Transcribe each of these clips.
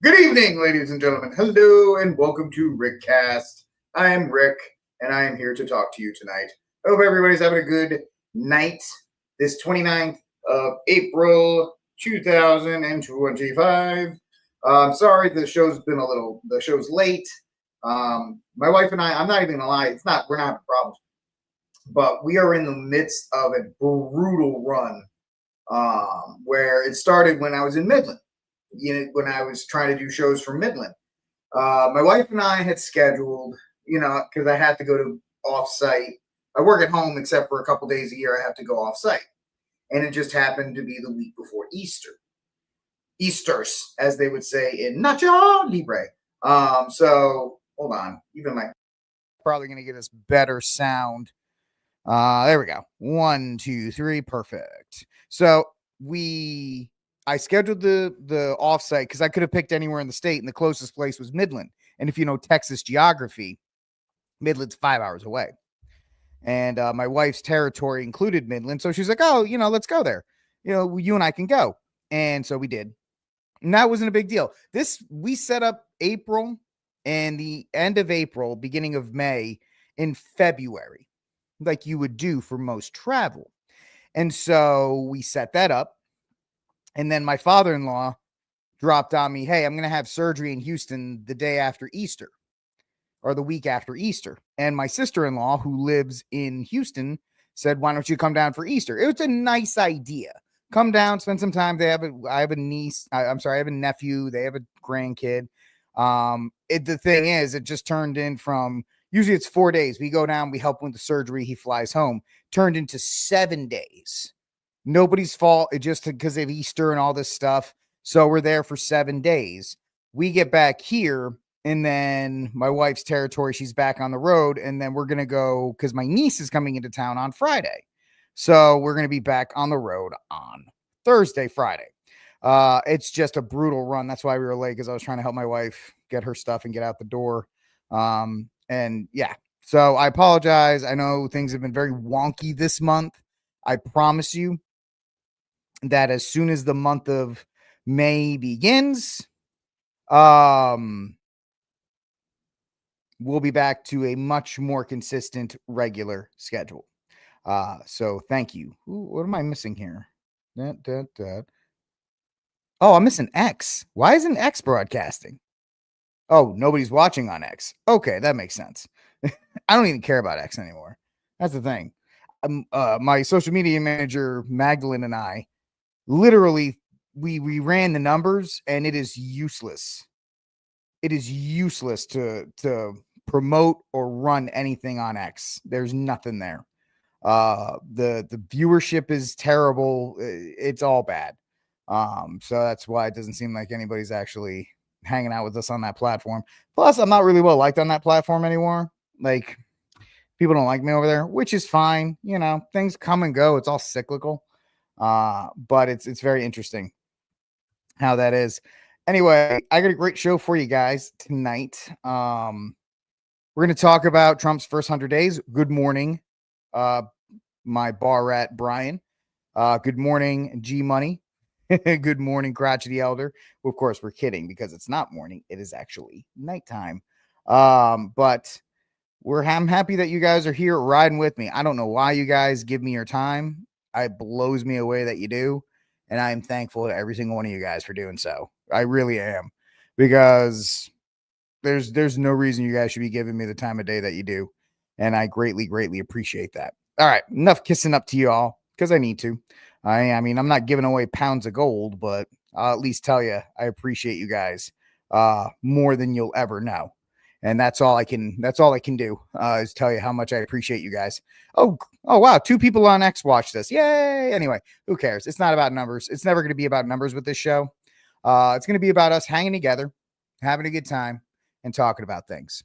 Good evening, ladies and gentlemen. Hello, and welcome to RickCast. I am Rick, and I am here to talk to you tonight. I hope everybody's having a good night. This 29th of April, 2025. Sorry, the show's late. My wife and I'm not even gonna lie, we're not having problems, but we are in the midst of a brutal run where it started when I was in Midland, when I was trying to do shows for Midland. My wife and I had scheduled, because I had to go to off site. I work at home except for a couple days a year. I have to go off site. And it just happened to be the week before Easter. Easters, as they would say in Nacho Libre. So hold on. Even my probably going to get us better sound. There we go. 1, 2, 3. Perfect. So I scheduled the offsite because I could have picked anywhere in the state, and the closest place was Midland. And if you know Texas geography, Midland's 5 hours away. And my wife's territory included Midland, so she's like, "Oh, let's go there. You and I can go." And so we did. And that wasn't a big deal. We set up April and the end of April, beginning of May in February, like you would do for most travel. And so we set that up. And then my father-in-law dropped on me, "Hey, I'm going to have surgery in Houston the day after Easter or the week after Easter." And my sister-in-law, who lives in Houston, said, "Why don't you come down for Easter?" It was a nice idea. Come down, spend some time. I have a niece. I have a nephew. They have a grandkid. The thing is, it just turned in from, usually it's 4 days. We go down, we help him with the surgery. He flies home. Turned into 7 days. Nobody's fault. It just because of Easter and all this stuff. So we're there for 7 days. We get back here, and then my wife's territory, she's back on the road. And then we're going to go because my niece is coming into town on Friday. So we're going to be back on the road on Thursday, Friday. It's just a brutal run. That's why we were late, because I was trying to help my wife get her stuff and get out the door. And yeah, so I apologize. I know things have been very wonky this month. I promise you that as soon as the month of May begins, we'll be back to a much more consistent, regular schedule. So thank you. Ooh, what am I missing here? Oh, I'm missing X. Why isn't X broadcasting? Oh, nobody's watching on X. Okay, that makes sense. I don't even care about X anymore. That's the thing. My social media manager, Magdalene, and I literally we ran the numbers, and it is useless. It is useless to promote or run anything on X. There's nothing there. The viewership is terrible. It's all bad. So that's why it doesn't seem like anybody's actually hanging out with us on that platform. Plus, I'm not really well liked on that platform anymore. Like, people don't like me over there, which is fine. Things come and go. It's all cyclical. But it's very interesting how that is. Anyway, I got a great show for you guys tonight. We're going to talk about Trump's first 100 days. Good morning, my bar rat Brian. Good morning, G Money. Good morning, Crotchety Elder. Well, of course, we're kidding, because it's not morning. It is actually nighttime. But I'm happy that you guys are here riding with me. I don't know why you guys give me your time. It blows me away that you do. And I'm thankful to every single one of you guys for doing so. I really am, because there's no reason you guys should be giving me the time of day that you do. And I greatly, greatly appreciate that. All right, enough kissing up to you all, because I need to. I mean, I'm not giving away pounds of gold, but I'll at least tell you I appreciate you guys more than you'll ever know. And that's all I can do, is tell you how much I appreciate you guys. Oh wow, 2 people on X watched this. Yay. Anyway, who cares? It's not about numbers. It's never going to be about numbers with this show. It's going to be about us hanging together, having a good time, and talking about things.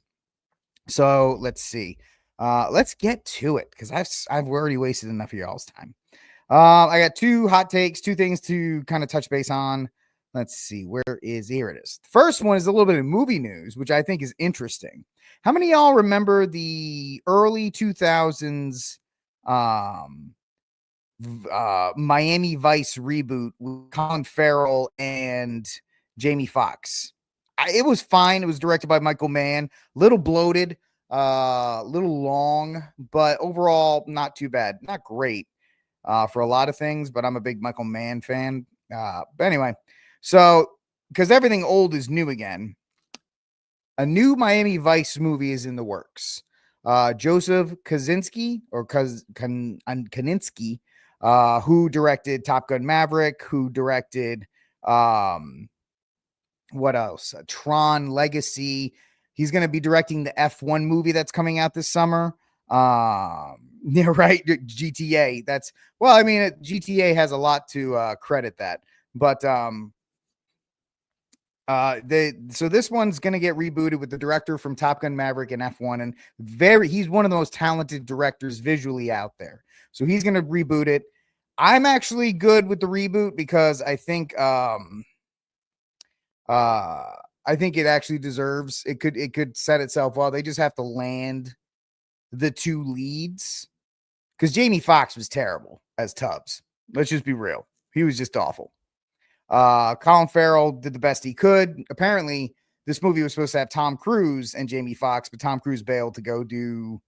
So let's see. Let's get to it, because I've already wasted enough of y'all's time. I got 2 hot takes, 2 things to kind of touch base on. Let's see. Here it is. The first one is a little bit of movie news, which I think is interesting. How many of y'all remember the early 2000s Miami Vice reboot with Colin Farrell and Jamie Foxx? It was fine. It was directed by Michael Mann. Little bloated, little long, but overall not too bad. Not great for a lot of things, but I'm a big Michael Mann fan. But anyway, so because everything old is new again, a new Miami Vice movie is in the works. Joseph Kaczynski or Kaninski, who directed Top Gun Maverick, who directed what else? Tron Legacy. He's going to be directing the F1 movie that's coming out this summer. Yeah, right. GTA. That's well, I mean, GTA has a lot to credit that, but so this one's gonna get rebooted with the director from Top Gun Maverick and F1, and he's one of the most talented directors visually out there. So he's gonna reboot it. I'm actually good with the reboot because I think it actually deserves it could set itself well. They just have to land the two leads because Jamie Foxx was terrible as Tubbs. Let's just be real. He was just awful. Colin Farrell did the best he could. Apparently, this movie was supposed to have Tom Cruise and Jamie Foxx, but Tom Cruise bailed to go do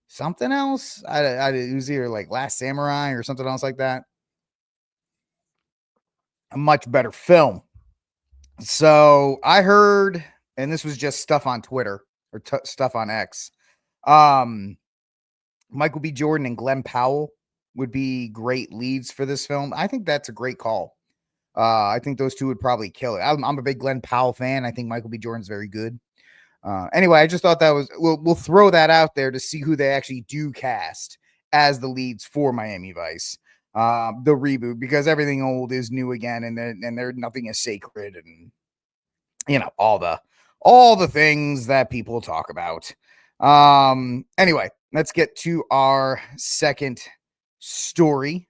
something else. It was either like Last Samurai or something else like that. A much better film. So I heard, and this was just stuff on Twitter or stuff on X. Michael B. Jordan and Glenn Powell would be great leads for this film. I think that's a great call. I think those two would probably kill it. I'm a big Glenn Powell fan. I think Michael B. Jordan's very good. Anyway, I just thought that was we'll throw that out there to see who they actually do cast as the leads for Miami Vice, the reboot, because everything old is new again, and there nothing is sacred, and all the things that people talk about. Anyway, let's get to our second story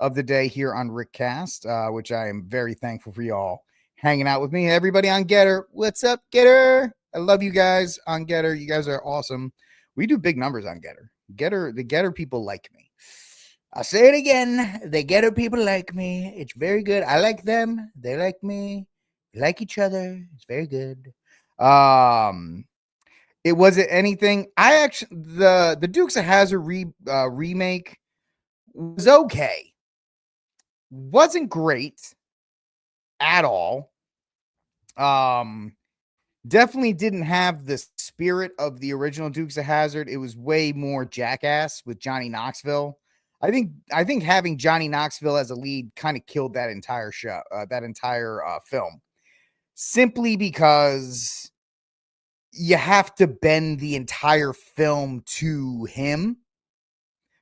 of the day here on RickCast, which I am very thankful for y'all hanging out with me. Everybody on Getter, what's up, Getter? I love you guys on Getter. You guys are awesome. We do big numbers on Getter. The Getter people like me. I'll say it again. The Getter people like me. It's very good. I like them. They like me. We like each other. It's very good. It wasn't anything. The Dukes of Hazzard remake was okay. Wasn't great at all. Definitely didn't have the spirit of the original Dukes of Hazzard. It was way more Jackass with Johnny Knoxville. I think having Johnny Knoxville as a lead kind of killed that entire show, that entire film, simply because you have to bend the entire film to him.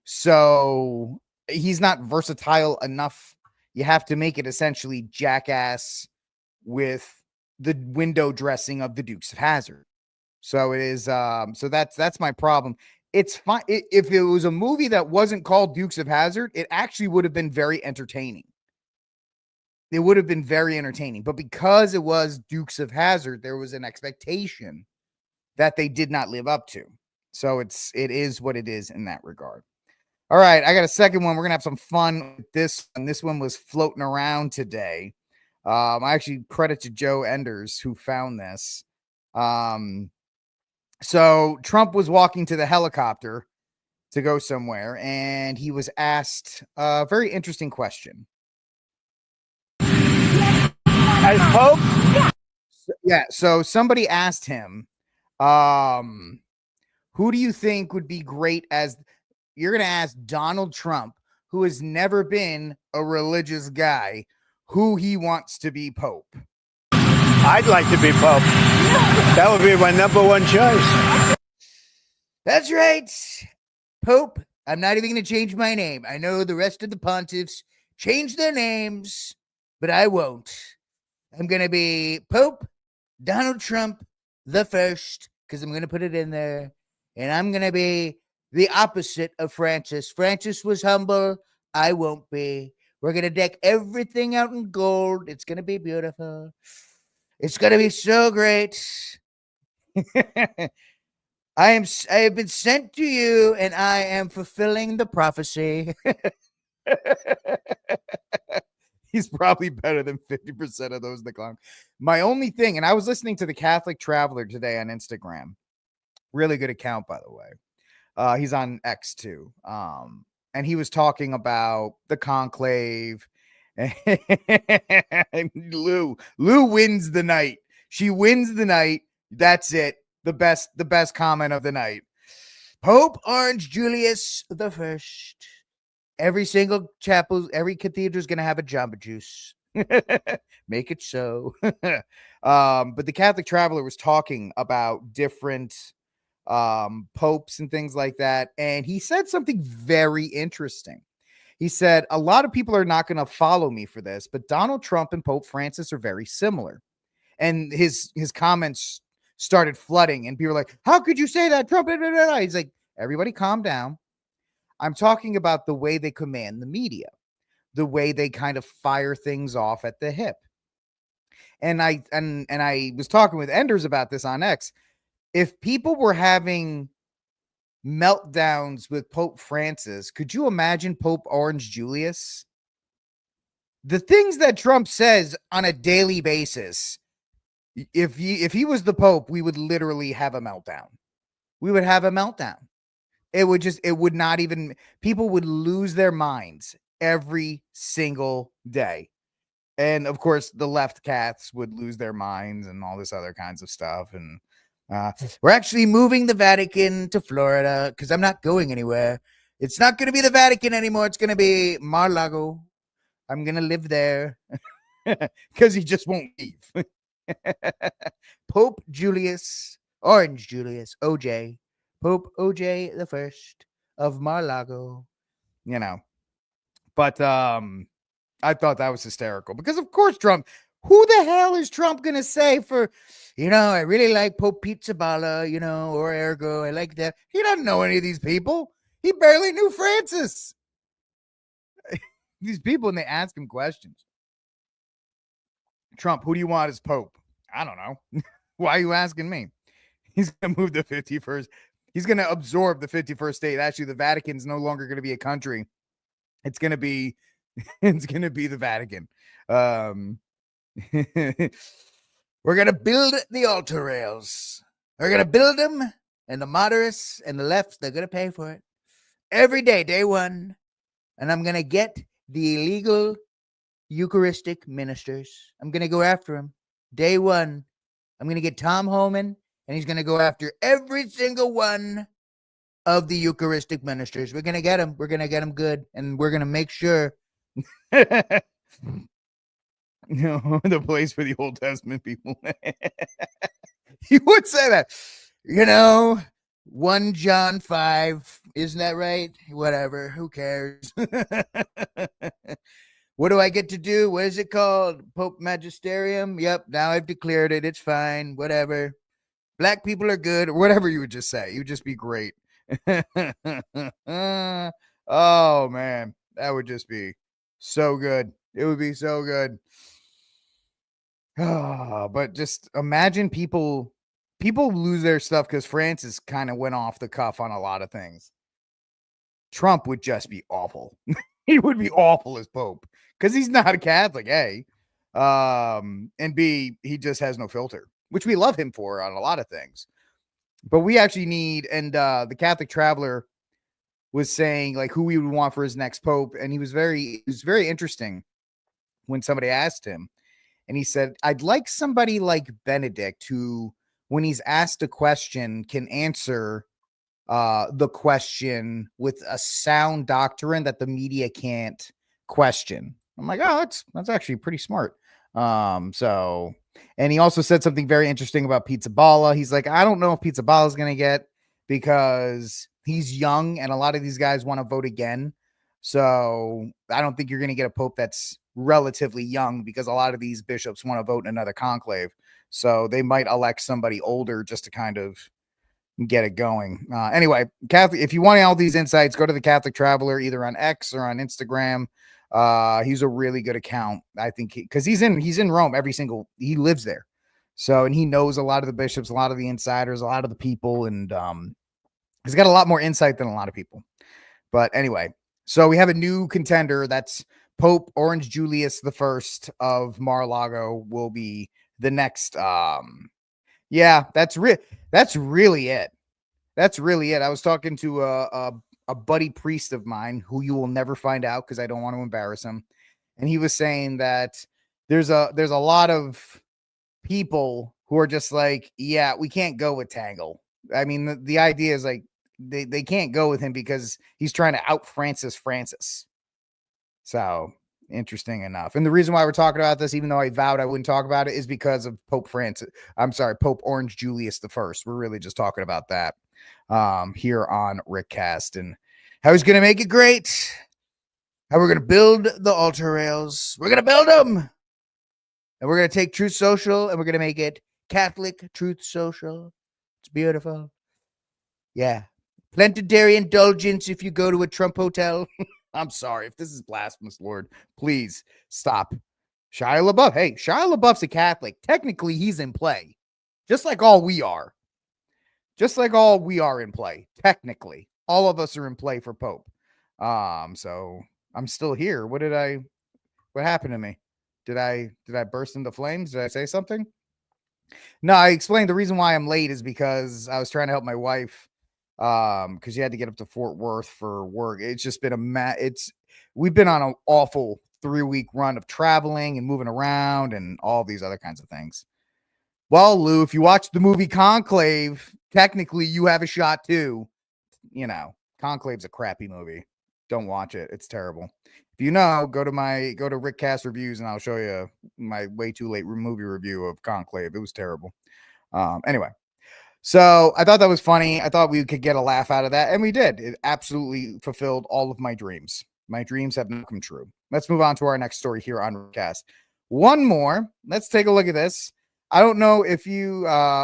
So he's not versatile enough. You have to make it essentially Jackass with the window dressing of the Dukes of Hazzard. So it is. So that's my problem. It's fine if it was a movie that wasn't called Dukes of Hazzard. It actually would have been very entertaining. It would have been very entertaining, but because it was Dukes of Hazzard, there was an expectation that they did not live up to. So it is what it is in that regard. All right, I got a second one. We're gonna have some fun with this one. This one was floating around today. I actually credit to Joe Enders who found this. So Trump was walking to the helicopter to go somewhere, and he was asked a very interesting question. As Pope? Yeah. So somebody asked him, who do you think would be great as you're going to ask Donald Trump, who has never been a religious guy, who he wants to be Pope? I'd like to be Pope. That would be my number one choice. That's right. Pope. I'm not even going to change my name. I know the rest of the pontiffs change their names, but I won't. I'm going to be Pope Donald Trump the first, because I'm going to put it in there. And I'm going to be the opposite of Francis. Francis was humble. I won't be. We're going to deck everything out in gold. It's going to be beautiful. It's going to be so great. I have been sent to you, and I am fulfilling the prophecy. He's probably better than 50% of those in the clown. My only thing, and I was listening to the Catholic Traveler today on Instagram. Really good account, by the way. He's on X too. And he was talking about the conclave. And Lou wins the night. She wins the night. That's it. The best comment of the night. Pope Orange Julius the First. Every single chapel, every cathedral is going to have a Jamba Juice. Make it so. But the Catholic Traveler was talking about different popes and things like that. And he said something very interesting. He said, a lot of people are not going to follow me for this, but Donald Trump and Pope Francis are very similar. And his comments started flooding, and people were like, how could you say that, Trump? He's like, everybody calm down. I'm talking about the way they command the media, the way they kind of fire things off at the hip. And I was talking with Enders about this on X. If people were having meltdowns with Pope Francis, could you imagine Pope Orange Julius? The things that Trump says on a daily basis, if he was the Pope, we would literally have a meltdown. We would have a meltdown. People would lose their minds every single day. And of course, the left cats would lose their minds and all this other kinds of stuff. And we're actually moving the Vatican to Florida because I'm not going anywhere. It's not going to be the Vatican anymore. It's going to be Mar-a-Lago. I'm going to live there because he just won't leave. Pope Julius, Orange Julius, OJ, Pope OJ the First of Mar-a-Lago, But I thought that was hysterical because, of course, Trump. Who the hell is Trump going to say for, I really like Pope Pizzaballa, or Ergo. I like that. He doesn't know any of these people. He barely knew Francis. These people, and they ask him questions. Trump, who do you want as Pope? I don't know. Why are you asking me? He's going to move the 51st. He's going to absorb the 51st state. Actually, the Vatican's no longer going to be a country. It's going to be the Vatican. We're going to build the altar rails. We're going to build them, and the moderates and the left, they're going to pay for it. Every day, day one. And I'm going to get the illegal Eucharistic ministers. I'm going to go after them. Day one. I'm going to get Tom Homan, and he's going to go after every single one of the Eucharistic ministers. We're going to get them. We're going to get them good, and we're going to make sure the place for the Old Testament people. He would say that, 1 John 5, isn't that right? Whatever, who cares? What do I get to do? What is it called? Pope Magisterium? Yep, now I've declared it. It's fine, whatever. Black people are good, or whatever you would just say. You would just be great. Oh, man, that would just be so good. It would be so good. But just imagine people lose their stuff because Francis kind of went off the cuff on a lot of things. Trump would just be awful. He would be awful as Pope because he's not a Catholic, A. And B, he just has no filter, which we love him for on a lot of things. But we actually need, and the Catholic Traveler was saying like who we would want for his next Pope. And it was very interesting when somebody asked him. And he said, I'd like somebody like Benedict who, when he's asked a question, can answer the question with a sound doctrine that the media can't question. I'm like, oh, that's actually pretty smart. And he also said something very interesting about Pizzaballa. He's like, I don't know if Pizzaballa is going to get because he's young and a lot of these guys want to vote again. So I don't think you're going to get a pope that's relatively young because a lot of these bishops want to vote in another conclave. So they might elect somebody older just to kind of get it going. Anyway, Catholic, if you want all these insights, go to the Catholic Traveler either on X or on Instagram. He's a really good account, I think, because he's in Rome he lives there. So, and he knows a lot of the bishops, a lot of the insiders, a lot of the people, and he's got a lot more insight than a lot of people. But anyway, so we have a new contender that's Pope Orange Julius the First of Mar-a-Lago will be the next. Yeah, that's really it. That's really it. I was talking to a buddy priest of mine who you will never find out because I don't want to embarrass him, and he was saying that there's a lot of people who are just like, yeah, we can't go with Tangle. I mean, the idea is like they can't go with him because he's trying to out Francis. So interesting enough. And the reason why we're talking about this, even though I vowed I wouldn't talk about it, is because of Pope Orange Julius the First. We're really just talking about that here on RickCast and how he's gonna make it great. How we're gonna build the altar rails. We're gonna build them. And we're going to take Truth Social and we're going to make it Catholic Truth Social. It's beautiful. Yeah. Plenary indulgence if you go to a Trump hotel. I'm sorry. If this is blasphemous, Lord, please stop. Shia LaBeouf. Hey, Shia LaBeouf's a Catholic. Technically, he's in play. Just like all we are. In play. Technically. All of us are in play for Pope. So I'm still here. What happened to me? Did I burst into flames? Did I say something? No, I explained the reason why I'm late is because I was trying to help my wife because she had to get up to Fort Worth for work. It's just been we've been on an awful 3-week run of traveling and moving around and all these other kinds of things. Well, Lou, if you watch the movie Conclave, technically you have a shot too. You know, Conclave's a crappy movie. Don't watch it. It's terrible. If you know, go to RickCast Reviews and I'll show you my way too late movie review of Conclave. It was terrible. Anyway, so I thought that was funny. I thought we could get a laugh out of that, and we did. It absolutely fulfilled all of my dreams. My dreams have not come true. Let's move on to our next story here on RickCast. One more. Let's take a look at this. I don't know if you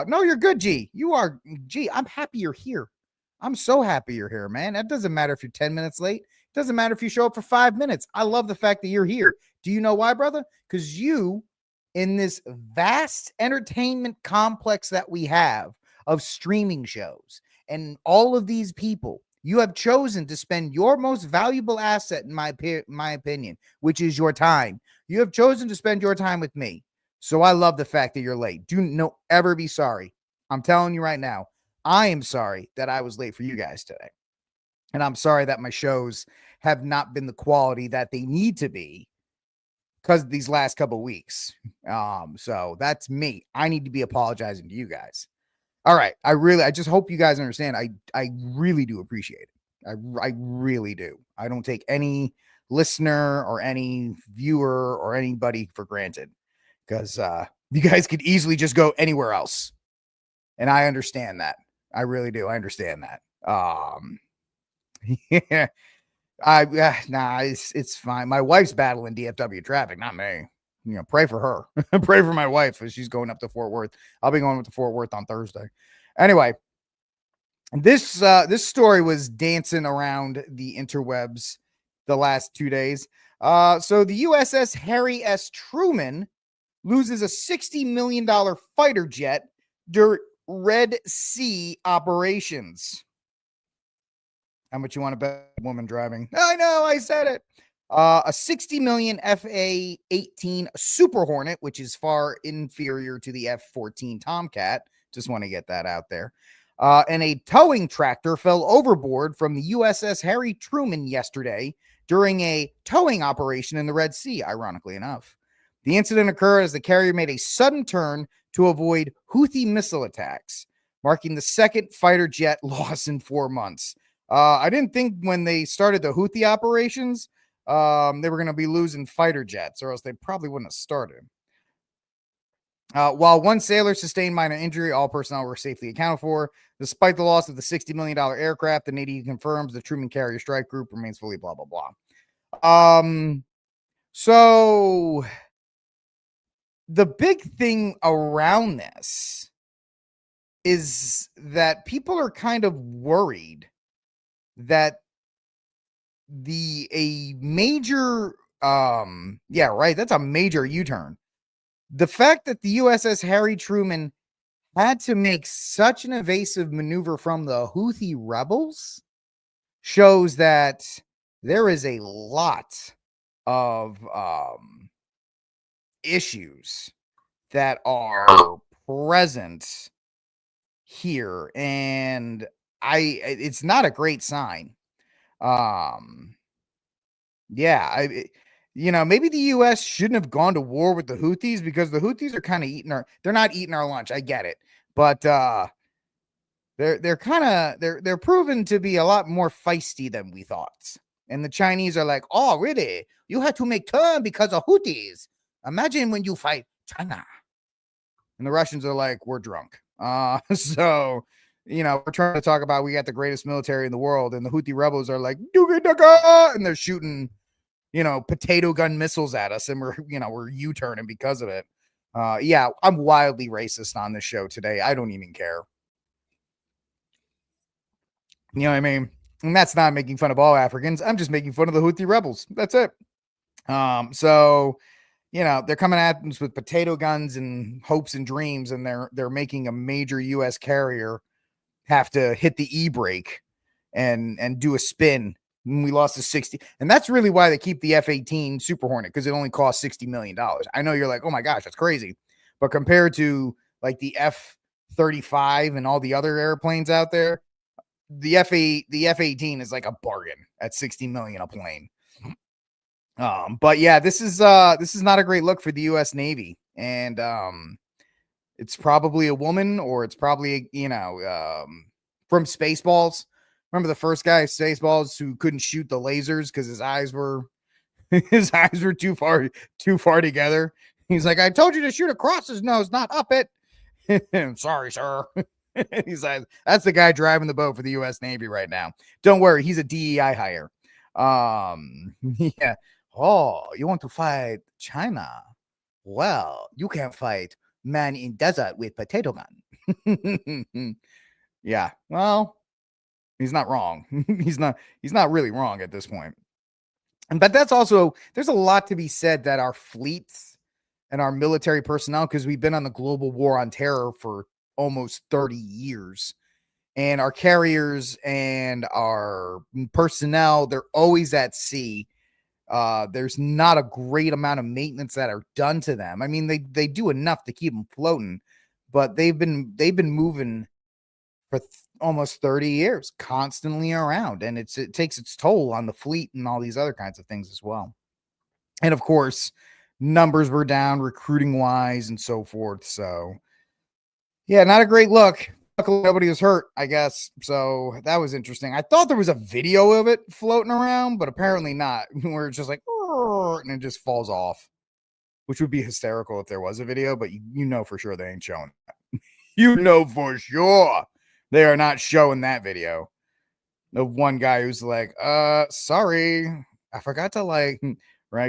no, you're good, G. You are G. I'm happy you're here. I'm so happy you're here, man. That doesn't matter if you're 10 minutes late. It doesn't matter if you show up for 5 minutes. I love the fact that you're here. Do you know why, brother? Because you, in this vast entertainment complex that we have of streaming shows and all of these people, you have chosen to spend your most valuable asset, in my opinion, which is your time. You have chosen to spend your time with me. So I love the fact that you're late. Do not ever be sorry. I'm telling you right now. I am sorry that I was late for you guys today. And I'm sorry that my shows have not been the quality that they need to be because of these last couple of weeks. So that's me. I need to be apologizing to you guys. All right. I just hope you guys understand. I really do appreciate it. I really do. I don't take any listener or any viewer or anybody for granted because you guys could easily just go anywhere else. And I understand that. I really do. I understand that. Yeah. It's fine. My wife's battling DFW traffic, not me. You know, pray for her. Pray for my wife as she's going up to Fort Worth. I'll be going up to Fort Worth on Thursday. Anyway, this story was dancing around the interwebs the last 2 days. So the USS Harry S. Truman loses a $60 million fighter jet during Red Sea operations. How much you want to bet woman driving? I know, I said it. A $60 million FA-18 Super Hornet, which is far inferior to the F-14 Tomcat. Just want to get that out there. And a towing tractor fell overboard from the USS Harry Truman yesterday during a towing operation in the Red Sea, ironically enough. The incident occurred as the carrier made a sudden turn to avoid Houthi missile attacks, marking the second fighter jet loss in 4 months. I didn't think when they started the Houthi operations, they were going to be losing fighter jets, or else they probably wouldn't have started. While one sailor sustained minor injury, all personnel were safely accounted for. Despite the loss of the $60 million aircraft, the Navy confirms the Truman Carrier Strike Group remains fully blah, blah, blah. So the big thing around this is that people are kind of worried that a major that's a major U-turn. The fact that the USS Harry Truman had to make such an evasive maneuver from the Houthi rebels shows that there is a lot of issues that are present here, and it's not a great sign. Yeah, maybe the US shouldn't have gone to war with the Houthis, because the Houthis are kind of they're not eating our lunch. I get it. But they're proven to be a lot more feisty than we thought. And the Chinese are like, "Oh, really? You had to make turn because of Houthis. Imagine when you fight China." And the Russians are like, "We're drunk." So, we're trying to talk about we got the greatest military in the world, and the Houthi rebels are like, and they're shooting, potato gun missiles at us, and we're U-turning because of it. Yeah, I'm wildly racist on this show today. I don't even care. You know what I mean? And that's not making fun of all Africans. I'm just making fun of the Houthi rebels. That's it. So, they're coming at us with potato guns and hopes and dreams, and they're making a major U.S. carrier have to hit the e-brake and do a spin. And we lost to 60. And that's really why they keep the F-18 Super Hornet, because it only costs $60 million. I know you're like, oh my gosh, that's crazy. But compared to like the F-35 and all the other airplanes out there, the F-18 is like a bargain at $60 million a plane. But yeah, this is not a great look for the U.S. Navy, and it's probably a woman, or it's probably from Spaceballs. Remember the first guy, Spaceballs, who couldn't shoot the lasers because his eyes were too far together. He's like, "I told you to shoot across his nose, not up it." I'm sorry, sir. He's like, that's the guy driving the boat for the U.S. Navy right now. Don't worry, he's a DEI hire. Yeah. Oh, you want to fight China? Well, you can't fight man in desert with potato gun. Yeah. Well, he's not wrong. he's not really wrong at this point. But that's also, there's a lot to be said that our fleets and our military personnel, because we've been on the global war on terror for almost 30 years, and our carriers and our personnel, they're always at sea. There's not a great amount of maintenance that are done to them. I mean, they do enough to keep them floating, but they've been moving for almost 30 years, constantly around, and it takes its toll on the fleet and all these other kinds of things as well. And of course, numbers were down recruiting wise and so forth. So yeah, not a great look. Luckily, nobody was hurt, I guess. So that was interesting. I thought there was a video of it floating around, but apparently not. Where it's just like, and it just falls off, which would be hysterical if there was a video, but you know for sure they ain't showing that. You know for sure they are not showing that video. The one guy who's like, sorry, I forgot to right,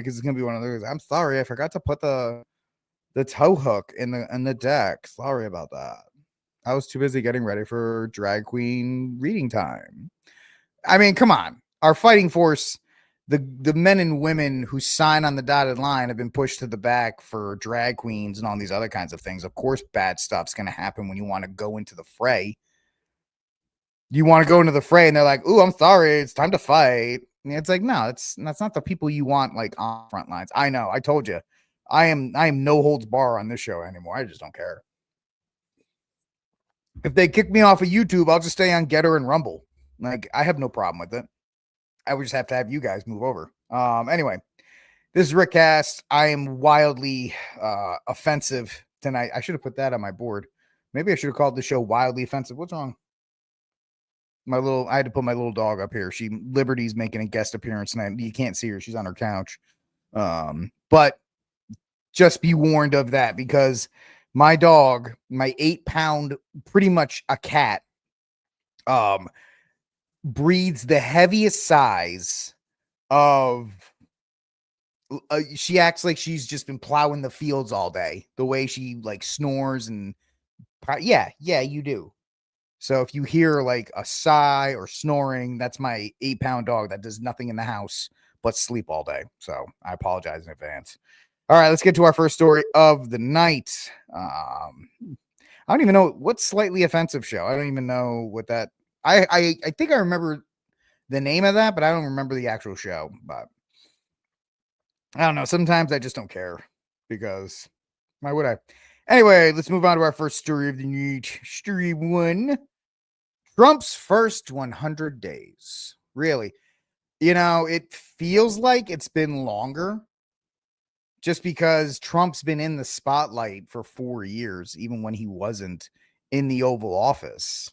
because it's gonna be one of those. I'm sorry, I forgot to put the tow hook in the deck. Sorry about that. I was too busy getting ready for drag queen reading time. I mean, come on. Our fighting force, the men and women who sign on the dotted line have been pushed to the back for drag queens and all these other kinds of things. Of course, bad stuff's going to happen when you want to go into the fray. You want to go into the fray and they're like, "Ooh, I'm sorry, it's time to fight." And it's like, no, that's not the people you want like on front lines. I know. I told you. I am no holds bar on this show anymore. I just don't care. If they kick me off of YouTube, I'll just stay on Getter and Rumble. Like, I have no problem with it. I would just have to have you guys move over. Anyway, this is RickCast. I am wildly offensive tonight. I should have put that on my board. Maybe I should have called the show Wildly Offensive. What's wrong? I had to put my little dog up here. Liberty's making a guest appearance tonight. You can't see her. She's on her couch. But just be warned of that, because my dog, my 8-pound, pretty much a cat, breathes the heaviest sighs of, she acts like she's just been plowing the fields all day, the way she like snores and yeah, you do. So if you hear like a sigh or snoring, that's my 8-pound dog that does nothing in the house but sleep all day. So I apologize in advance. All right, let's get to our first story of the night. I don't even know what's Slightly Offensive show. I don't even know what that. I think I remember the name of that, but I don't remember the actual show. But I don't know. Sometimes I just don't care because why would I? Anyway, let's move on to our first story of the night. Story 1. Trump's first 100 days. Really? It feels like it's been longer just because Trump's been in the spotlight for 4 years, even when he wasn't in the Oval Office.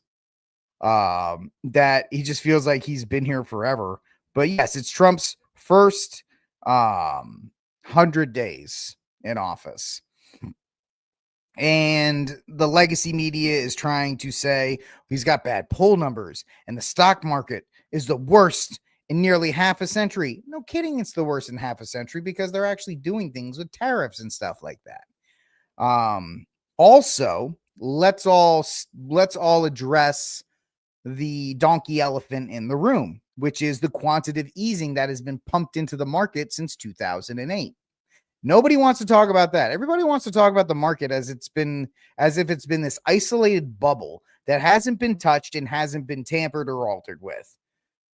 That he just feels like he's been here forever. But yes, it's Trump's first 100 days in office. And the legacy media is trying to say he's got bad poll numbers and the stock market is the worst in nearly half a century. No kidding, it's the worst in half a century because they're actually doing things with tariffs and stuff like that. Also, let's all address the donkey elephant in the room, which is the quantitative easing that has been pumped into the market since 2008. Nobody wants to talk about that. Everybody wants to talk about the market as if it's been this isolated bubble that hasn't been touched and hasn't been tampered or altered with,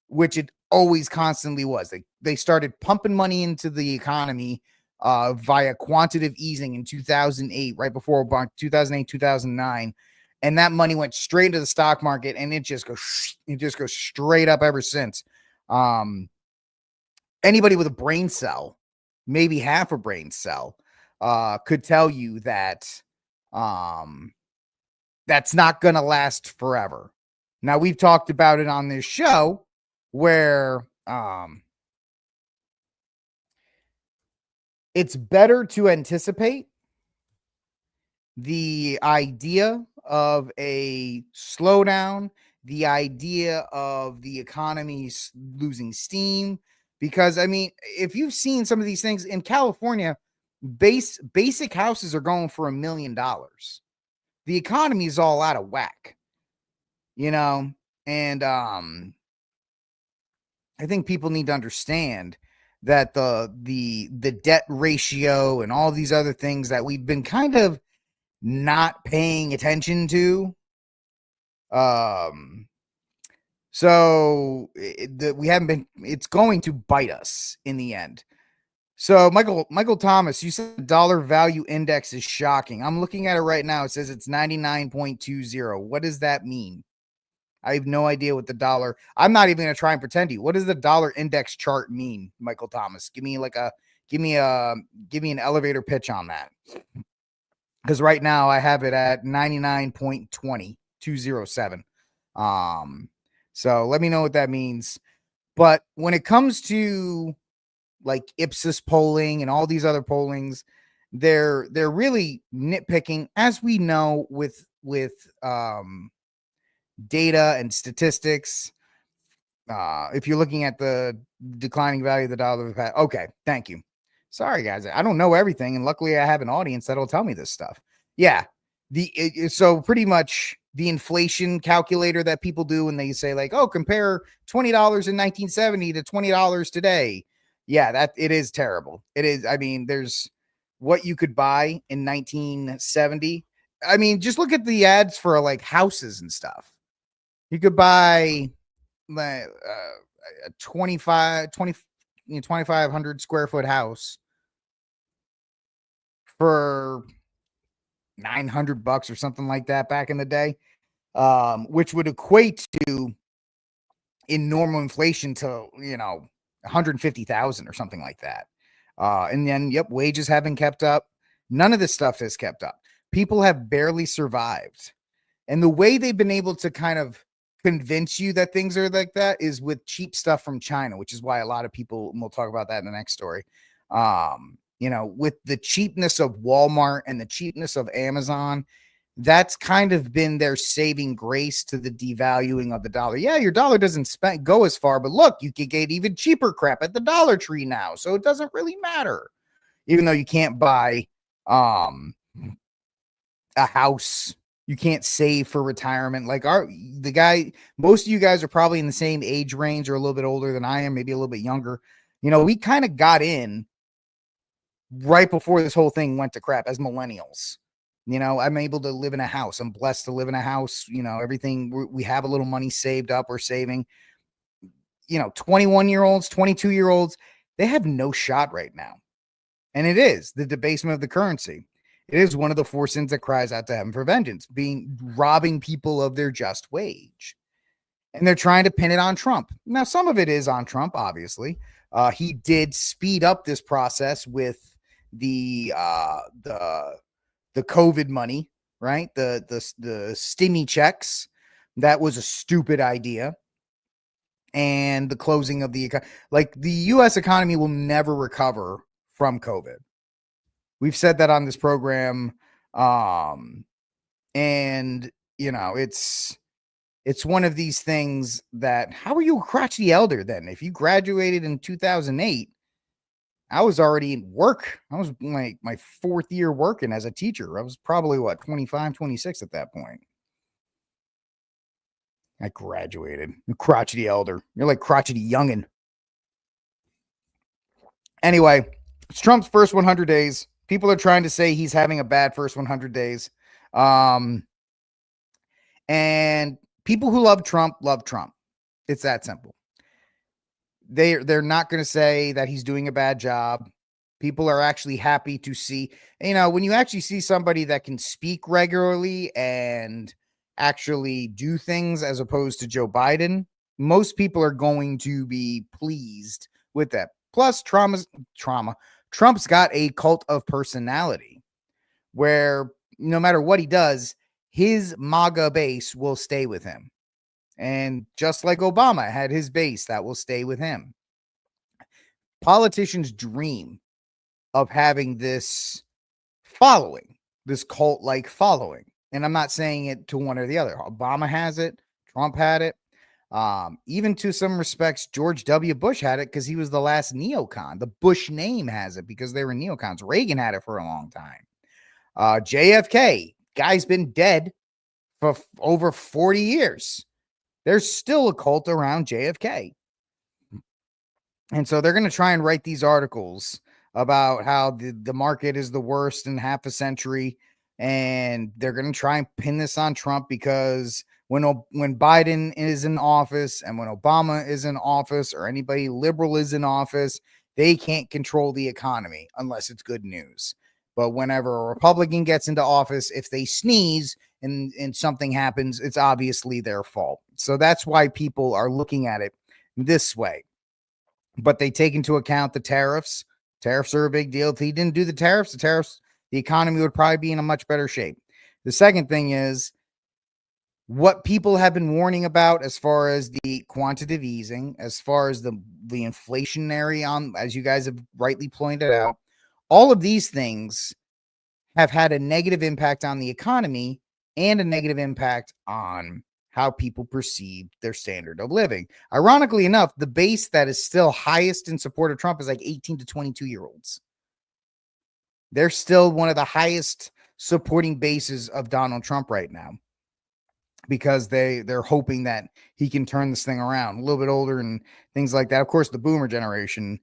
which it always constantly was. They started pumping money into the economy via quantitative easing in 2008, right before 2008, 2009. And that money went straight into the stock market and it just goes straight up ever since. Anybody with a brain cell, maybe half a brain cell, could tell you that that's not going to last forever. Now, we've talked about it on this show where it's better to anticipate the idea of a slowdown, the idea of the economy losing steam. Because, I mean, if you've seen some of these things in California, basic houses are going for $1 million. The economy is all out of whack, and I think people need to understand that the debt ratio and all these other things that we've been kind of not paying attention to. So we haven't been, it's going to bite us in the end. So Michael Thomas, you said the dollar value index is shocking. I'm looking at it right now. It says it's 99.20. What does that mean? I have no idea what the dollar, I'm not even going to try and pretend to you. What does the dollar index chart mean, Michael Thomas? Give me an elevator pitch on that. Because right now I have it at 99.207. So let me know what that means. But when it comes to like Ipsos polling and all these other pollings, they're really nitpicking, as we know with data and statistics. If you're looking at the declining value of the dollar, okay, thank you. Sorry, guys, I don't know everything, and luckily I have an audience that'll tell me this stuff. Yeah, so pretty much the inflation calculator that people do when they say like, oh, compare $20 in 1970 to $20 today. Yeah, that it is terrible. It is. I mean, there's what you could buy in 1970. I mean, just look at the ads for like houses and stuff. You could buy a 2,500 square foot house for $900 or something like that back in the day, which would equate to, in normal inflation, to 150,000 or something like that. And then, wages haven't kept up. None of this stuff has kept up. People have barely survived. And the way they've been able to kind of convince you that things are like that is with cheap stuff from China, which is why a lot of people, and we'll talk about that in the next story, with the cheapness of Walmart and the cheapness of Amazon, that's kind of been their saving grace to the devaluing of the dollar. Yeah, your dollar doesn't go as far, but look, you can get even cheaper crap at the Dollar Tree now, so it doesn't really matter. Even though you can't buy a house, you can't save for retirement. Like most of you guys are probably in the same age range or a little bit older than I am, maybe a little bit younger. We kind of got in right before this whole thing went to crap as millennials. I'm able to live in a house. I'm blessed to live in a house. Everything, we have a little money saved up. We're saving. 21-year-olds, 22-year-olds, they have no shot right now. And it is the debasement of the currency. It is one of the four sins that cries out to heaven for vengeance, robbing people of their just wage. And they're trying to pin it on Trump. Now, some of it is on Trump, obviously. He did speed up this process with the COVID money, right? The stimmy checks. That was a stupid idea. And the closing of the U.S. economy will never recover from COVID. We've said that on this program. And it's one of these things that, how are you a crotchety elder then? If you graduated in 2008, I was already in work. I was like my fourth year working as a teacher. I was probably 25, 26 at that point. I graduated. Crotchety elder. You're like crotchety youngin'. Anyway, it's Trump's first 100 days. People are trying to say he's having a bad first 100 days. And people who love Trump love Trump. It's that simple. They're not going to say that he's doing a bad job. People are actually happy to see, when you actually see somebody that can speak regularly and actually do things as opposed to Joe Biden, most people are going to be pleased with that. Plus, Trump's got a cult of personality where no matter what he does, his MAGA base will stay with him. And just like Obama had his base that will stay with him. Politicians dream of having this following, this cult-like following. And I'm not saying it to one or the other. Obama has it. Trump had it. Even to some respects, George W. Bush had it because he was the last neocon. The Bush name has it because they were neocons. Reagan had it for a long time. JFK, guy's been dead for over 40 years. There's still a cult around JFK. And so they're going to try and write these articles about how the market is the worst in half a century. And they're going to try and pin this on Trump because when Biden is in office and when Obama is in office or anybody liberal is in office, they can't control the economy unless it's good news. But whenever a Republican gets into office, if they sneeze and something happens, it's obviously their fault. So that's why people are looking at it this way. But they take into account the tariffs. Tariffs are a big deal. If he didn't do the tariffs, the economy would probably be in a much better shape. The second thing is what people have been warning about as far as the quantitative easing, as far as the inflationary as you guys have rightly pointed out. All of these things have had a negative impact on the economy and a negative impact on how people perceive their standard of living. Ironically enough, the base that is still highest in support of Trump is like 18 to 22-year-olds. They're still one of the highest supporting bases of Donald Trump right now because they're hoping that he can turn this thing around. A little bit older and things like that. Of course, the boomer generation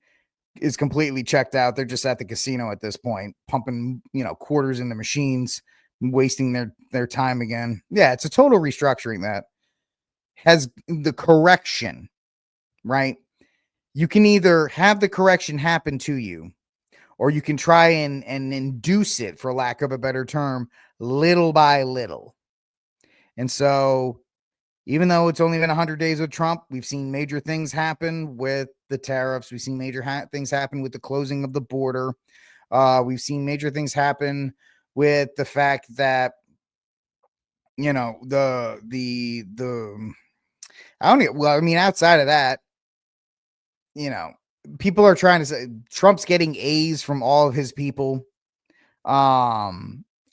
is completely checked out. They're just at the casino at this point, pumping, quarters into machines, wasting their time again. Yeah, it's a total restructuring that has the correction, right? You can either have the correction happen to you, or you can try and induce it, for lack of a better term, little by little. And so even though it's only been 100 days with Trump, we've seen major things happen with the tariffs. We've seen major things happen with the closing of the border. We've seen major things happen with the fact that, outside of that, people are trying to say Trump's getting A's from all of his people.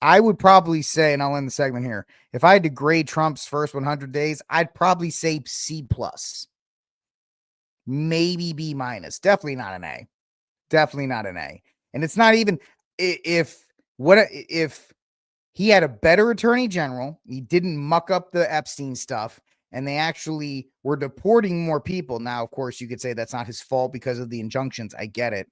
I would probably say, and I'll end the segment here, if I had to grade Trump's first 100 days, I'd probably say C+, maybe B-. Definitely not an A. Definitely not an A. And it's not even if he had a better attorney general, he didn't muck up the Epstein stuff, and they actually were deporting more people. Now, of course, you could say that's not his fault because of the injunctions. I get it.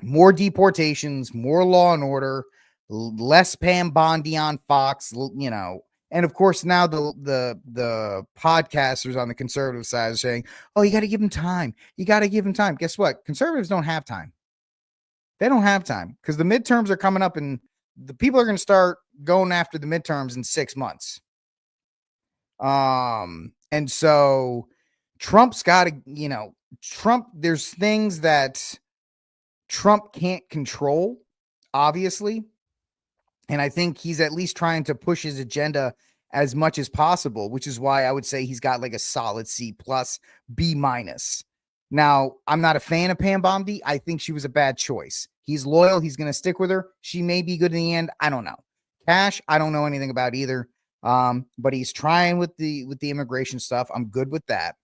More deportations, more law and order, less Pam Bondi on Fox, and of course now the podcasters on the conservative side are saying, "Oh, you got to give him time. You got to give him time." Guess what? Conservatives don't have time. They don't have time because the midterms are coming up and the people are going to start going after the midterms in 6 months. And so Trump's got to, there's things that Trump can't control, obviously. And I think he's at least trying to push his agenda as much as possible, which is why I would say he's got like a solid C plus, B minus. Now, I'm not a fan of Pam Bondi. I think she was a bad choice. He's loyal. He's going to stick with her. She may be good in the end. I don't know. Cash, I don't know anything about either. But he's trying with the immigration stuff. I'm good with that.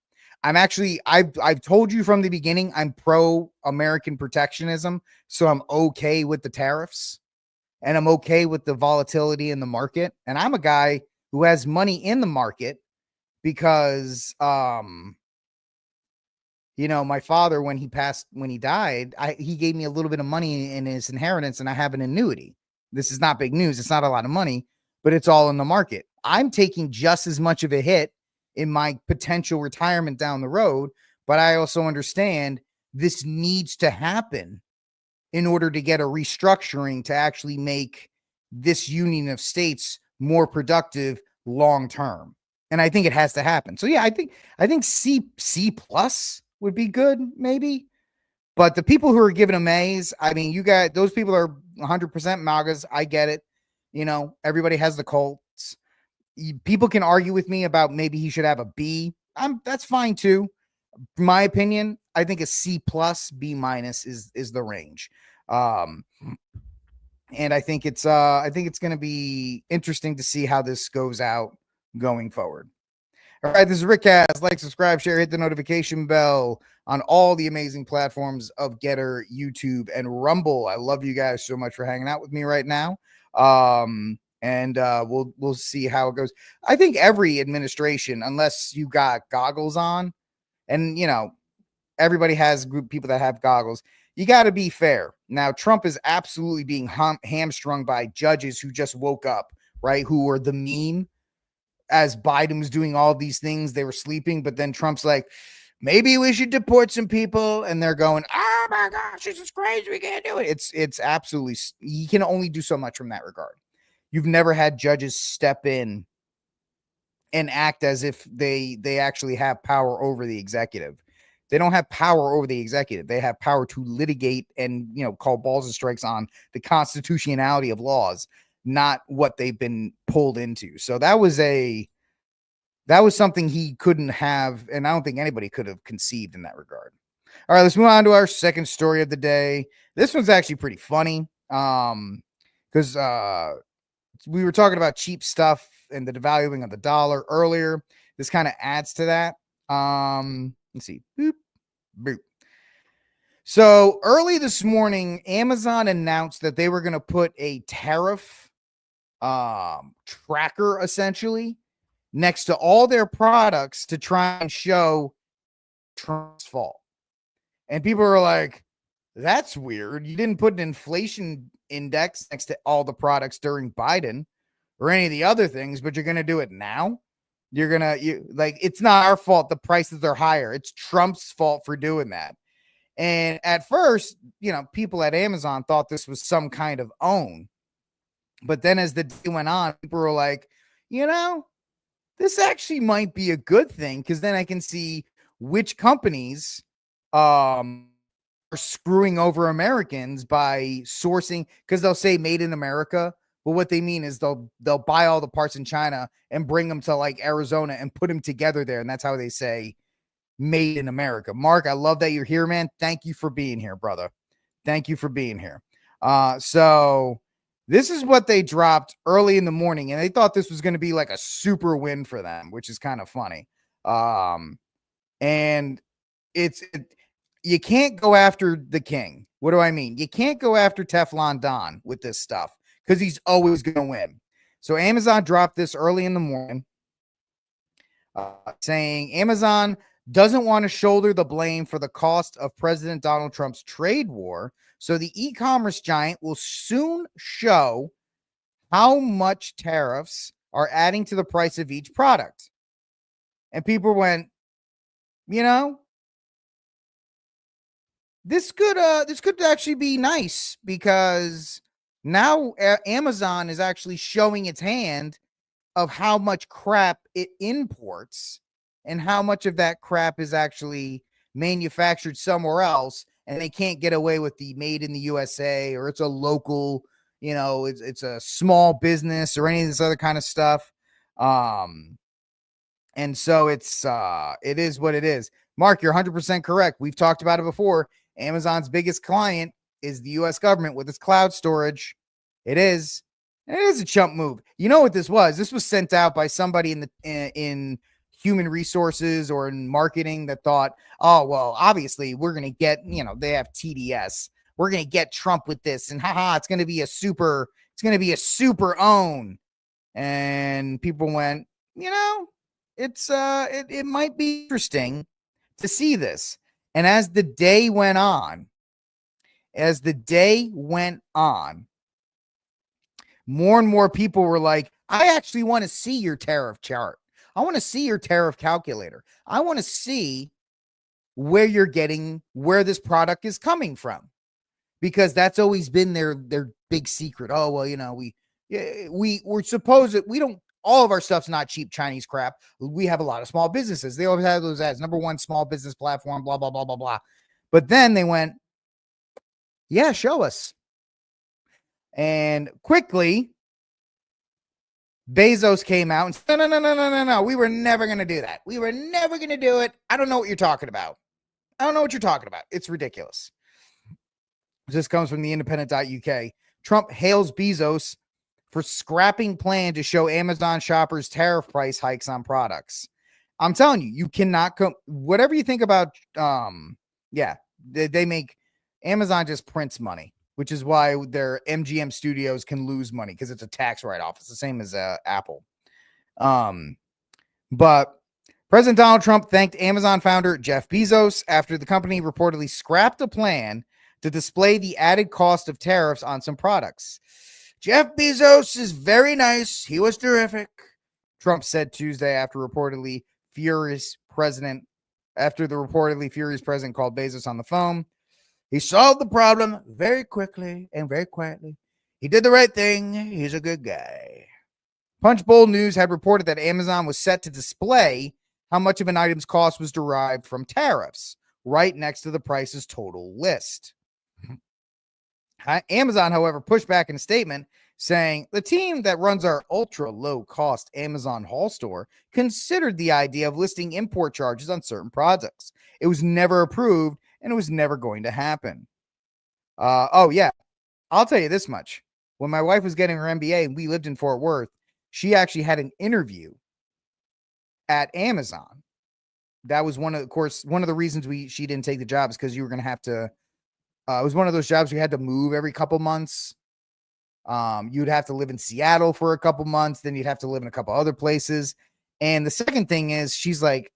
I've told you from the beginning, I'm pro American protectionism. So I'm okay with the tariffs and I'm okay with the volatility in the market. And I'm a guy who has money in the market because, my father, when he died, he gave me a little bit of money in his inheritance and I have an annuity. This is not big news. It's not a lot of money, but it's all in the market. I'm taking just as much of a hit in my potential retirement down the road, but I also understand this needs to happen in order to get a restructuring to actually make this union of states more productive long term. And I think it has to happen. So yeah, I think C plus would be good, maybe. But the people who are giving them A's, I mean, you got those people are 100% MAGAs. I get it. Everybody has the Colts. People can argue with me about maybe he should have a B. That's fine too. My opinion, I think a C plus, B minus is the range. And I think it's going to be interesting to see how this goes out going forward. All right, this is RickCast. Like, subscribe, share, hit the notification bell on all the amazing platforms of Getter, YouTube, and Rumble. I love you guys so much for hanging out with me right now. And we'll see how it goes. I think every administration, unless you got goggles on, and everybody has group people that have goggles, you got to be fair. Now, Trump is absolutely being hamstrung by judges who just woke up, right? Who were the meme as Biden was doing all these things. They were sleeping, but then Trump's like, maybe we should deport some people. And they're going, oh my gosh, this is crazy. We can't do it. It's absolutely, you can only do so much from that regard. You've never had judges step in and act as if they actually have power over the executive. They don't have power over the executive. They have power to litigate and, call balls and strikes on the constitutionality of laws, not what they've been pulled into. So that was something he couldn't have, and I don't think anybody could have conceived in that regard. All right, let's move on to our second story of the day. This one's actually pretty funny. Because we were talking about cheap stuff and the devaluing of the dollar earlier. This kind of adds to that. Let's see. Boop, boop. So early this morning, Amazon announced that they were going to put a tariff tracker essentially next to all their products to try and show Trump's fault. And people are like, that's weird. You didn't put an inflation index next to all the products during Biden or any of the other things, but you're going to do it now. It's not our fault. The prices are higher. It's Trump's fault for doing that. And at first, people at Amazon thought this was some kind of own. But then as the day went on, people were like, this actually might be a good thing because then I can see which companies are screwing over Americans by sourcing, because they'll say made in America. But what they mean is they'll buy all the parts in China and bring them to like Arizona and put them together there. And that's how they say made in America. Mark, I love that you're here, man. Thank you for being here, brother. Thank you for being here. So this is what they dropped early in the morning, and they thought this was going to be like a super win for them, which is kind of funny. And you can't go after the king. What do I mean? You can't go after Teflon Don with this stuff because he's always going to win. So Amazon dropped this early in the morning, saying Amazon doesn't want to shoulder the blame for the cost of President Donald Trump's trade war. So the e-commerce giant will soon show how much tariffs are adding to the price of each product. And people went, this could actually be nice because now Amazon is actually showing its hand of how much crap it imports and how much of that crap is actually manufactured somewhere else, and they can't get away with the made in the USA, or it's a local, it's a small business or any of this other kind of stuff. And so it is what it is. Mark, you're 100% correct. We've talked about it before. Amazon's biggest client is the US government with its cloud storage. It is. And it is a chump move. You know what this was? This was sent out by somebody in human resources or in marketing that thought, oh, well, obviously we're going to get, they have TDS. We're going to get Trump with this, and it's going to be a super own. And people went, it might be interesting to see this. And as the day went on, more and more people were like, I actually want to see your tariff chart. I want to see your tariff calculator. I want to see where this product is coming from, because that's always been their big secret. Oh, well, we're supposed that we don't, all of our stuff's not cheap Chinese crap. We have a lot of small businesses. They always have those ads, #1 small business platform, blah, blah, blah, blah, blah. But then they went, yeah, show us. And quickly, Bezos came out and said, no. We were never going to do that. We were never going to do it. I don't know what you're talking about. It's ridiculous. This comes from the independent.uk. Trump hails Bezos for scrapping plan to show Amazon shoppers tariff price hikes on products. I'm telling you, you cannot come, whatever you think about, they make, Amazon just prints money, which is why their MGM studios can lose money, because it's a tax write-off. It's the same as Apple. But President Donald Trump thanked Amazon founder Jeff Bezos after the company reportedly scrapped a plan to display the added cost of tariffs on some products. Jeff Bezos is very nice. He was terrific, Trump said Tuesday after the reportedly furious president called Bezos on the phone. He solved the problem very quickly and very quietly. He did the right thing. He's a good guy. Punchbowl News had reported that Amazon was set to display how much of an item's cost was derived from tariffs right next to the price's total list. Amazon, however, pushed back in a statement saying the team that runs our ultra low cost Amazon Haul store considered the idea of listing import charges on certain products. It was never approved, and it was never going to happen. I'll tell you this much. When my wife was getting her MBA and we lived in Fort Worth, she actually had an interview at Amazon. That was one of the reasons she didn't take the job, is because you were going to have to, it was one of those jobs you had to move every couple months. You'd have to live in Seattle for a couple months. Then you'd have to live in a couple other places. And the second thing is, she's like,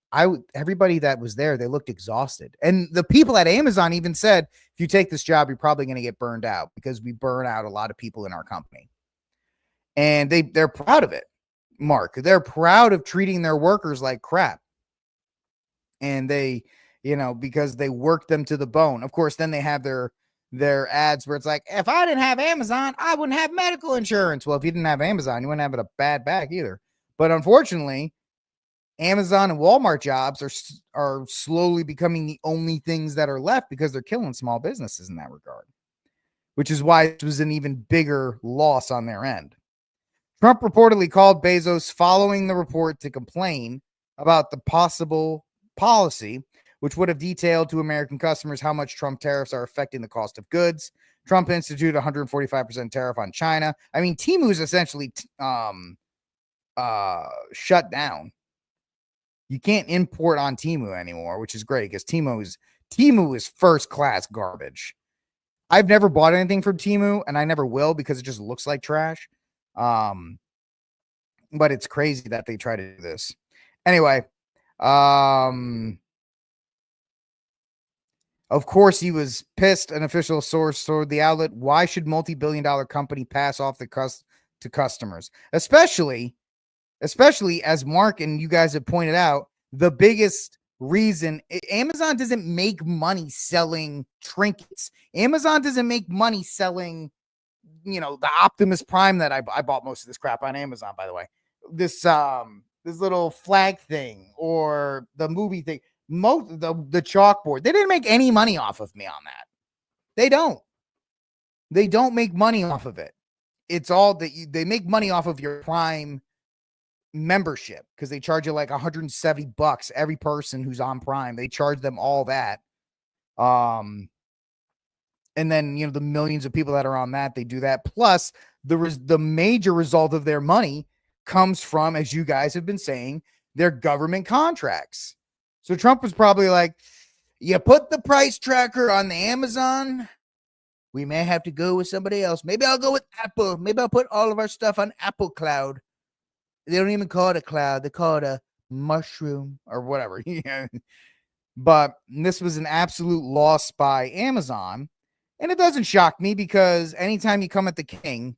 everybody that was there, they looked exhausted. And the people at Amazon even said, if you take this job, you're probably going to get burned out, because we burn out a lot of people in our company. And they're proud of it, Mark. They're proud of treating their workers like crap. And they, because they work them to the bone. Of course, then they have their ads where it's like, if I didn't have Amazon, I wouldn't have medical insurance. Well, if you didn't have Amazon, you wouldn't have it a bad back either. But unfortunately, Amazon and Walmart jobs are slowly becoming the only things that are left, because they're killing small businesses in that regard, which is why it was an even bigger loss on their end. Trump reportedly called Bezos following the report to complain about the possible policy, which would have detailed to American customers how much Trump tariffs are affecting the cost of goods. Trump instituted 145% tariff on China. I mean, Temu is essentially shut down. You can't import on Temu anymore, which is great, because Temu is first class garbage. I've never bought anything from Temu, and I never will, because it just looks like trash. But it's crazy that they try to do this. Anyway, of course, he was pissed. An official source told the outlet, why should multi-billion-dollar company pass off the cost to customers? Especially as Mark and you guys have pointed out, the biggest reason. Amazon doesn't make money selling trinkets. Amazon doesn't make money selling, the Optimus Prime that I bought most of this crap on Amazon, by the way. This little flag thing or the movie thing, the chalkboard. They didn't make any money off of me on that. They don't make money off of it. It's all that they make money off of your Prime membership because they charge you like $170 every person who's on Prime. They charge them all that. And then, the millions of people that are on that, they do that. Plus, the major result of their money comes from, as you guys have been saying, their government contracts. So Trump was probably like, you put the price tracker on the Amazon, we may have to go with somebody else. Maybe I'll go with Apple. Maybe I'll put all of our stuff on Apple Cloud. They don't even call it a cloud. They call it a mushroom or whatever. But this was an absolute loss by Amazon. And it doesn't shock me because anytime you come at the king,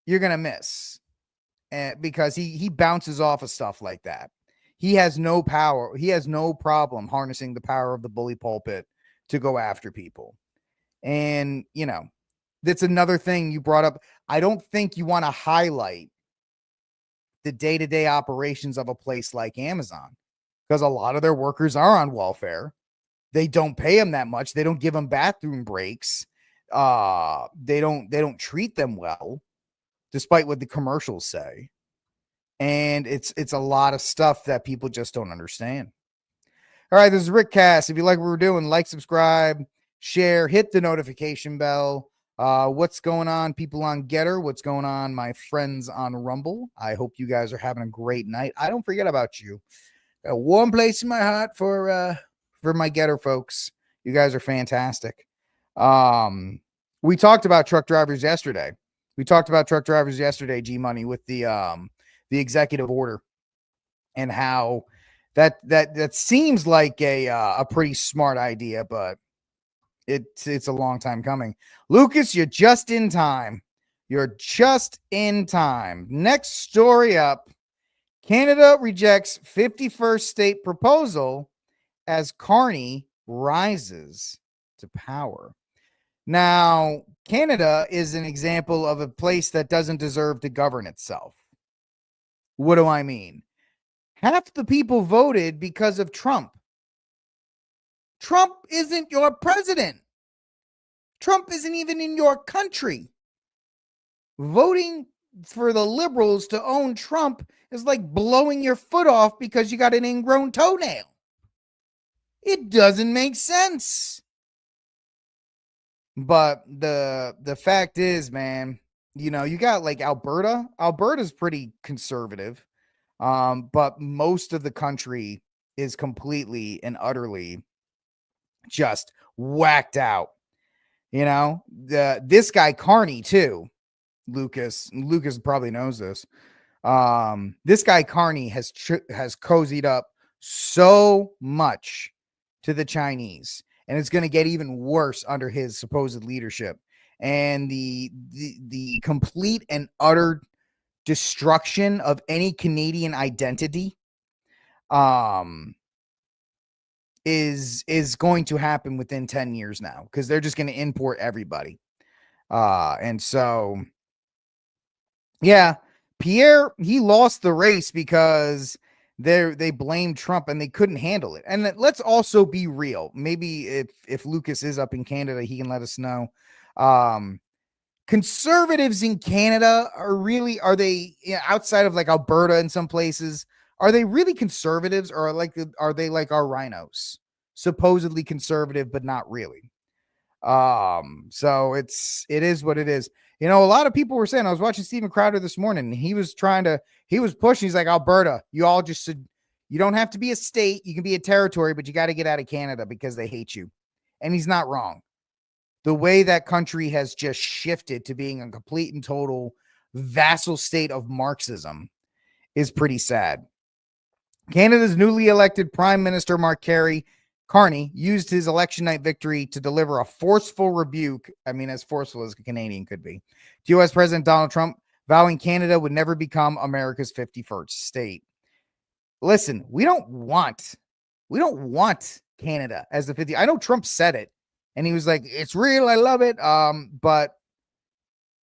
you're going to miss. Because he bounces off of stuff like that. He has no power. He has no problem harnessing the power of the bully pulpit to go after people. And, that's another thing you brought up. I don't think you want to highlight the day-to-day operations of a place like Amazon because a lot of their workers are on welfare. They don't pay them that much. They don't give them bathroom breaks. They don't treat them well, despite what the commercials say. And it's a lot of stuff that people just don't understand. All right, this is RickCast. If you like what we're doing, like, subscribe, share, hit the notification bell. What's going on, people on Getter? What's going on, my friends on Rumble? I hope you guys are having a great night. I don't forget about you. Got a warm place in my heart for my Getter folks. You guys are fantastic. We talked about truck drivers yesterday. G Money, with the executive order and how that seems like a pretty smart idea, but it's a long time coming. Lucas, you're just in time. Next story up. Canada rejects 51st state proposal as Carney rises to power. Now, Canada is an example of a place that doesn't deserve to govern itself. What do I mean? Half the people voted because of Trump. Trump isn't your president. Trump isn't even in your country. Voting for the liberals to own Trump is like blowing your foot off because you got an ingrown toenail. It doesn't make sense. But the fact is, man, you got like Alberta. Alberta's pretty conservative. But most of the country is completely and utterly just whacked out. This guy Carney too, Lucas probably knows this. This guy Carney has cozied up so much to the Chinese, and it's going to get even worse under his supposed leadership. And the complete and utter destruction of any Canadian identity is going to happen within 10 years now, because they're just going to import everybody. And so, yeah, Pierre, he lost the race because they blamed Trump and they couldn't handle it. And let's also be real. Maybe if Lucas is up in Canada, he can let us know. Conservatives in Canada are they outside of like Alberta and some places, are they really conservatives, or are they like our rhinos, supposedly conservative, but not really? So it is what it is. A lot of people were saying, I was watching Steven Crowder this morning, and he was pushing. He's like, Alberta, you all just said, you don't have to be a state. You can be a territory, but you got to get out of Canada because they hate you. And he's not wrong. The way that country has just shifted to being a complete and total vassal state of Marxism is pretty sad. Canada's newly elected Prime Minister Mark Carney used his election night victory to deliver a forceful rebuke. I mean, as forceful as a Canadian could be, to U.S. President Donald Trump, vowing Canada would never become America's 51st state. Listen, we don't want We don't want Canada as the 50. I know Trump said it, and he was like, "It's real. I love it." But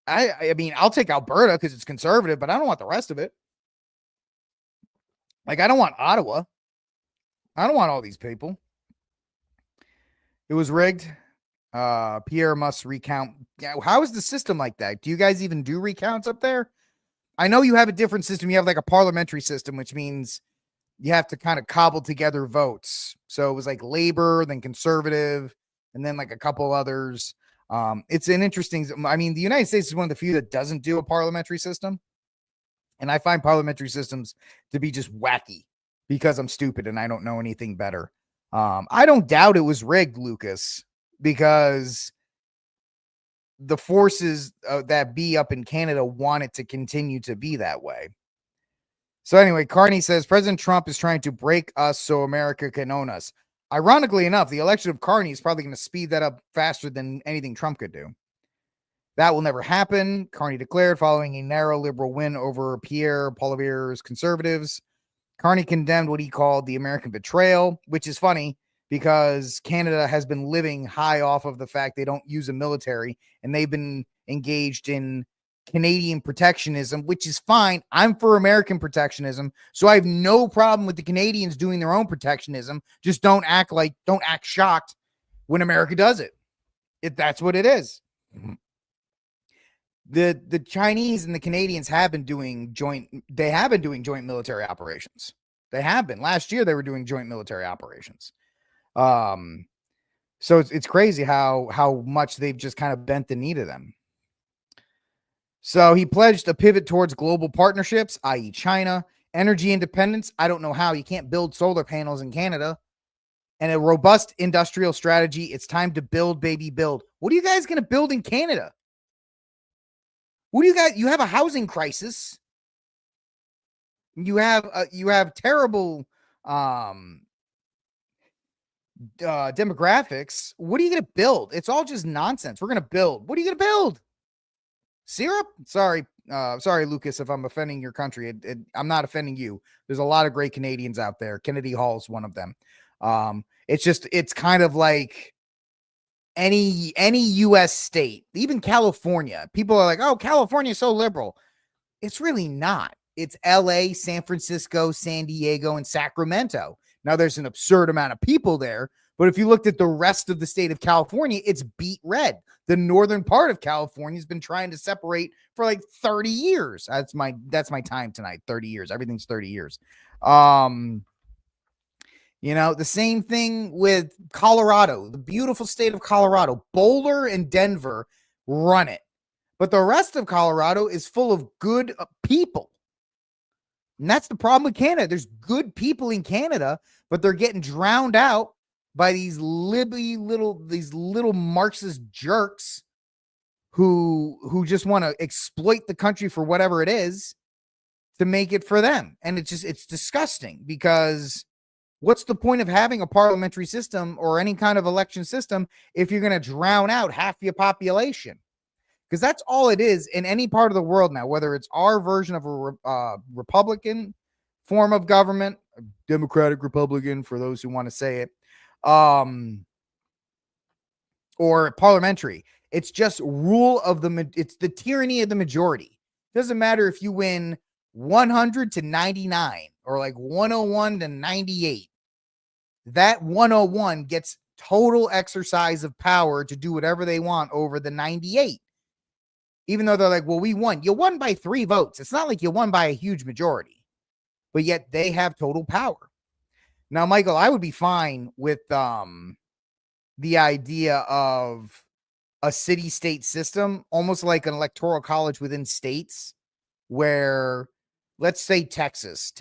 I mean, I'll take Alberta because it's conservative, but I don't want the rest of it. Like, I don't want Ottawa. I don't want all these people. It was rigged. Pierre must recount. Yeah, how is the system like that? Do you guys even do recounts up there? I know you have a different system. You have like a parliamentary system, which means you have to kind of cobble together votes. So it was like Labor, then Conservative, and then like a couple others. It's an interesting. I mean, the United States is one of the few that doesn't do a parliamentary system. And I find parliamentary systems to be just wacky because I'm stupid and I don't know anything better. I don't doubt it was rigged, Lucas, because the forces that be up in Canada want it to continue to be that way. So anyway, Carney says President Trump is trying to break us so America can own us. Ironically enough, the election of Carney is probably going to speed that up faster than anything Trump could do. That will never happen, Carney declared following a narrow liberal win over Pierre Poilievre's conservatives. Carney condemned what he called the American betrayal, which is funny because Canada has been living high off of the fact they don't use a military, and they've been engaged in Canadian protectionism, which is fine. I'm for American protectionism, so I have no problem with the Canadians doing their own protectionism. Just don't act shocked when America does it. That's what it is. The Chinese and the Canadians have been doing joint military operations. They have been. Last year they were doing joint military operations. So it's crazy how much they've just kind of bent the knee to them. So he pledged a pivot towards global partnerships, i.e. China, energy independence. I don't know how. You can't build solar panels in Canada. And a robust industrial strategy. It's time to build, baby, build. What are you guys going to build in Canada? What do you got? You have a housing crisis. You have terrible demographics. What are you going to build? It's all just nonsense. We're going to build. What are you going to build? Syrup? Sorry, Lucas, if I'm offending your country. I'm not offending you. There's a lot of great Canadians out there. Kennedy Hall's one of them. It's kind of like any U.S. state, even California. People are like, oh, California is so liberal. It's really not. It's L.A., San Francisco, San Diego, and Sacramento. Now, there's an absurd amount of people there, but if you looked at the rest of the state of California, it's beet red. The northern part of California has been trying to separate for like 30 years. That's my time tonight, 30 years. Everything's 30 years. The same thing with Colorado, the beautiful state of Colorado. Boulder and Denver run it. But the rest of Colorado is full of good people. And that's the problem with Canada. There's good people in Canada, but they're getting drowned out by these little Marxist jerks who just want to exploit the country for whatever it is to make it for them. And it's disgusting, because what's the point of having a parliamentary system or any kind of election system if you're going to drown out half your population? Because that's all it is in any part of the world now, whether it's our version of a Republican form of government, a Democratic Republican for those who want to say it, or parliamentary. It's just it's the tyranny of the majority. Doesn't matter if you win 100 to 99 or like 101 to 98. That 101 gets total exercise of power to do whatever they want over the 98. Even though they're like, well, we won. You won by 3 votes. It's not like you won by a huge majority, but yet they have total power. Now, Michael, I would be fine with the idea of a city-state system, almost like an electoral college within states, where, let's say Texas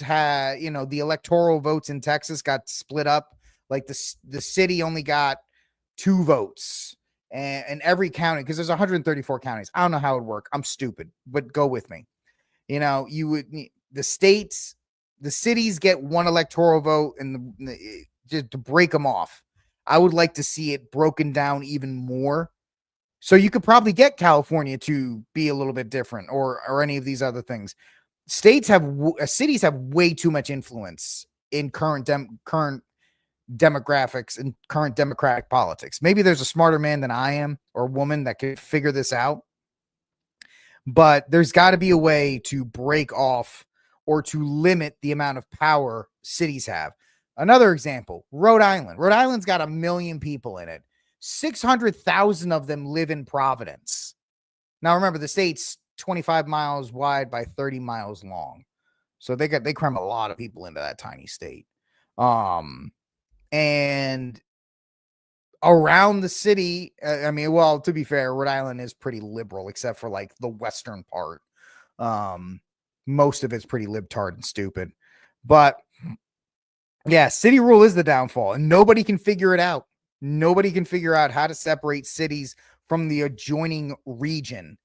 had, the electoral votes in Texas got split up. Like the city only got 2 votes. And every county, because there's 134 counties. I don't know how it would work. I'm stupid, but go with me. The cities get 1 electoral vote, and just to break them off. I would like to see it broken down even more. So you could probably get California to be a little bit different, or any of these other things. Cities have way too much influence in current demographics and current democratic politics. Maybe there's a smarter man than I am or woman that could figure this out. But there's got to be a way to break off or to limit the amount of power cities have. Another example, Rhode Island. Rhode Island's got 1 million people in it. 600,000 of them live in Providence. Now, remember, the state's 25 miles wide by 30 miles long. So they cram a lot of people into that tiny state. And around the city, I mean, well, to be fair, Rhode Island is pretty liberal, except for like the western part. Most of it's pretty libtard and stupid. But yeah, city rule is the downfall, and nobody can figure it out. Nobody can figure out how to separate cities from the adjoining region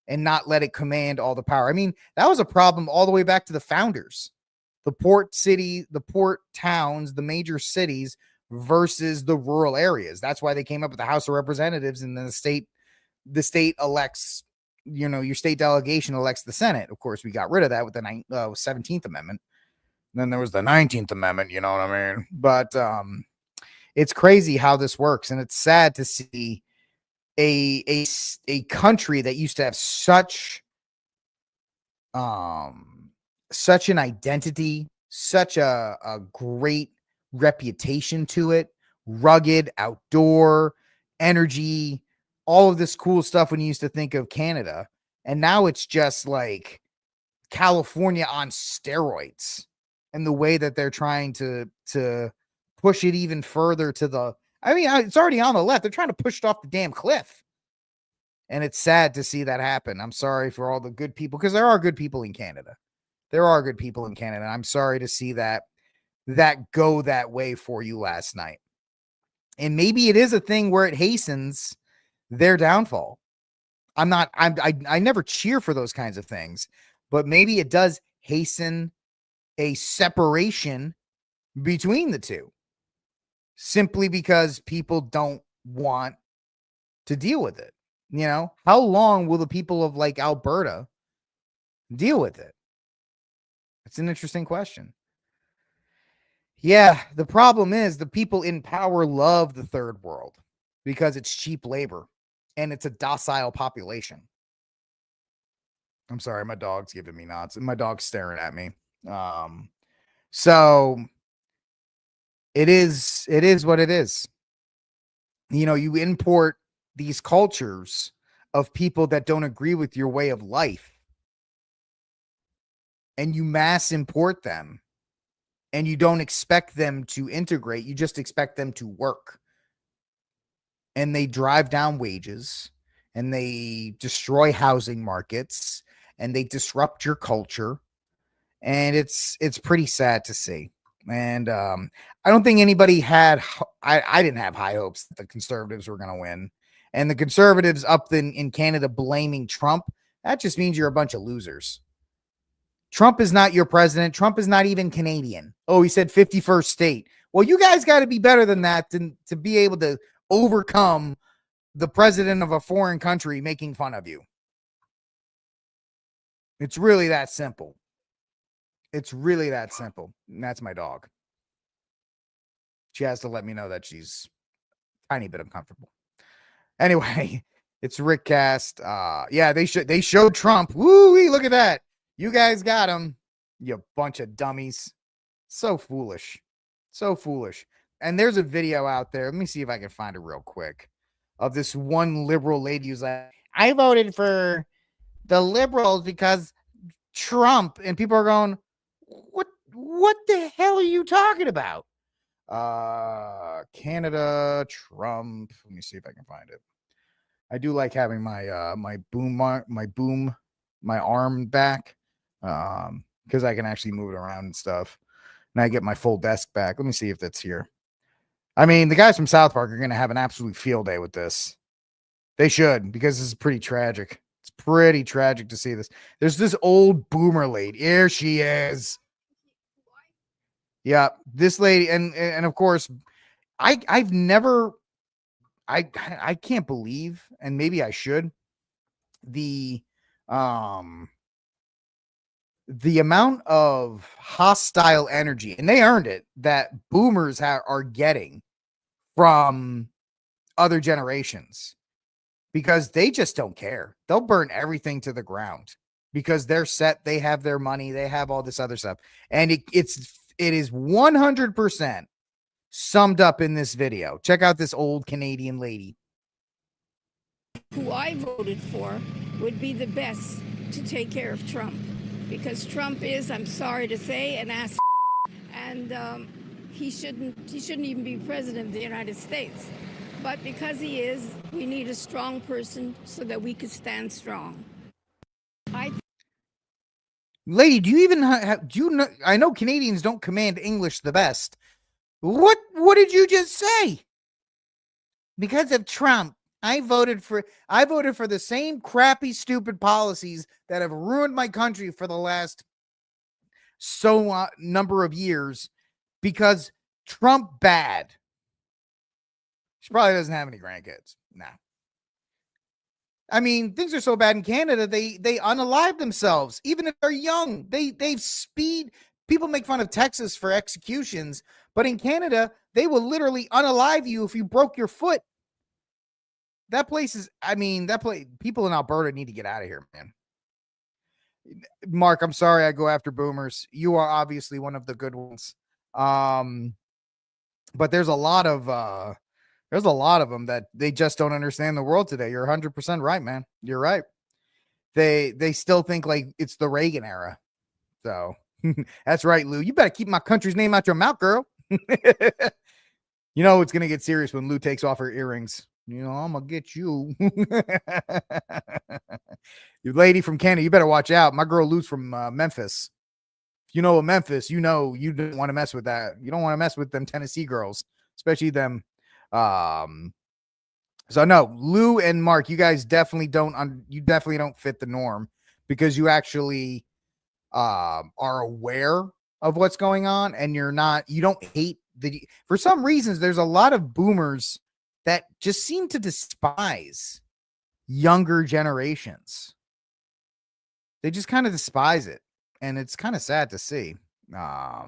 and not let it command all the power. I mean, that was a problem all the way back to the founders. The port city, the port towns, the major cities versus the rural areas. That's why they came up with the House of Representatives, and then the state elects, your state delegation elects the Senate. Of course, we got rid of that with the 17th Amendment. And then there was the 19th Amendment, you know what I mean? But it's crazy how this works, and it's sad to see a country that used to have such an identity, such a great reputation to it, rugged, outdoor, energy, all of this cool stuff when you used to think of Canada. And now it's just like California on steroids, and the way that they're trying to push it even further to it's already on the left. They're trying to push it off the damn cliff. And it's sad to see that happen. I'm sorry for all the good people, because there are good people in Canada. There are good people in Canada. I'm sorry to see that go that way for you last night. And maybe it is a thing where it hastens their downfall. I never cheer for those kinds of things, but maybe it does hasten a separation between the two, simply because people don't want to deal with it. How long will the people of like Alberta deal with it? It's an interesting question. Yeah, the problem is the people in power love the third world because it's cheap labor and it's a docile population. I'm sorry, my dog's giving me nods, and my dog's staring at me. So it is what it is. You import these cultures of people that don't agree with your way of life, and you mass import them, and you don't expect them to integrate. You just expect them to work. And they drive down wages, and they destroy housing markets, and they disrupt your culture. And it's pretty sad to see. And I don't think anybody I didn't have high hopes that the Conservatives were going to win. And the Conservatives up in Canada blaming Trump, that just means you're a bunch of losers. Trump is not your president. Trump is not even Canadian. Oh, he said 51st state. Well, you guys got to be better than that to be able to overcome the president of a foreign country making fun of you. It's really that simple. It's really that simple. And that's my dog. She has to let me know that she's a tiny bit uncomfortable. Anyway, it's RickCast. Yeah, they showed Trump. Woo, look at that. You guys got him. You bunch of dummies. So foolish. So foolish. And there's a video out there. Let me see if I can find it real quick. Of this one liberal lady who's like, I voted for the liberals because Trump. And people are going, what the hell are you talking about? Canada, Trump. Let me see if I can find it. I do like having my my arm back, because I can actually move it around and stuff. And I get my full desk back. Let me see if that's here. I mean, the guys from South Park are going to have an absolute field day with this. They should, because this is pretty tragic. It's pretty tragic to see this. There's this old boomer lady. Here she is. Yeah, this lady, and of course, I've never, I can't believe, and maybe I should, the the amount of hostile energy, and they earned it, that boomers are getting from other generations, because they just don't care. They'll burn everything to the ground because they're set. They have their money. They have all this other stuff. And it is 100% summed up in this video. Check out this old Canadian lady. Who I voted for would be the best to take care of Trump, because Trump is, I'm sorry to say, an ass, and he shouldn't even be president of the United States. But because he is, we need a strong person so that we could stand strong. Lady, do you even do you know? I know Canadians don't command English the best. What did you just say? Because of Trump, I voted for the same crappy, stupid policies that have ruined my country for the last number of years, because Trump bad. She probably doesn't have any grandkids. Nah. I mean, things are so bad in Canada, they unalive themselves, even if they're young. They've speed. People make fun of Texas for executions, but in Canada, they will literally unalive you if you broke your foot. That place is, people in Alberta need to get out of here, man. Mark, I'm sorry I go after boomers. You are obviously one of the good ones. But there's a lot of them that they just don't understand the world today. You're 100% right, man. You're right. They still think like it's the Reagan era. So that's right, Lou. You better keep my country's name out your mouth, girl. You know it's gonna get serious when Lou takes off her earrings. You know, I'm gonna get you. You lady from Canada, you better watch out. My girl Lou's from Memphis. If you know Memphis, you know you don't want to mess with that. You don't want to mess with them Tennessee girls, especially them. So no, Lou and Mark, you guys definitely don't fit the norm, because you actually are aware of what's going on, and you don't hate for some reasons. There's a lot of boomers that just seem to despise younger generations. They just kind of despise it, and it's kind of sad to see. My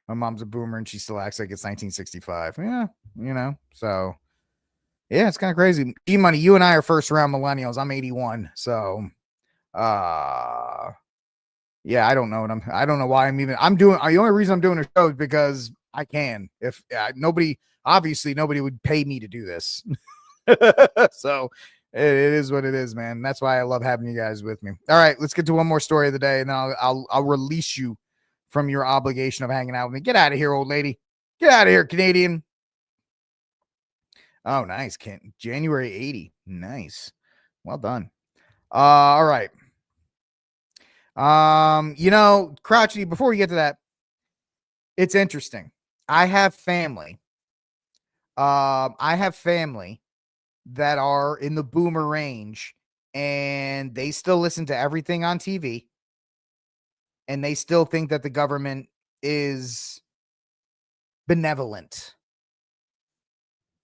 mom's a boomer and she still acts like it's 1965. Yeah, you know, so yeah, it's kind of crazy. E-Money, you and I are first round millennials. I'm 81. So, yeah, I don't know why the only reason I'm doing a show is because I can. If nobody would pay me to do this. So it is what it is, man. That's why I love having you guys with me. All right, let's get to one more story of the day, and then I'll release you from your obligation of hanging out with me. Get out of here, old lady. Get out of here, Canadian. Oh, nice. January 80. Nice. Well done. All right. Crotchety, before we get to that, it's interesting. I have family that are in the boomer range, and they still listen to everything on TV, and they still think that the government is benevolent,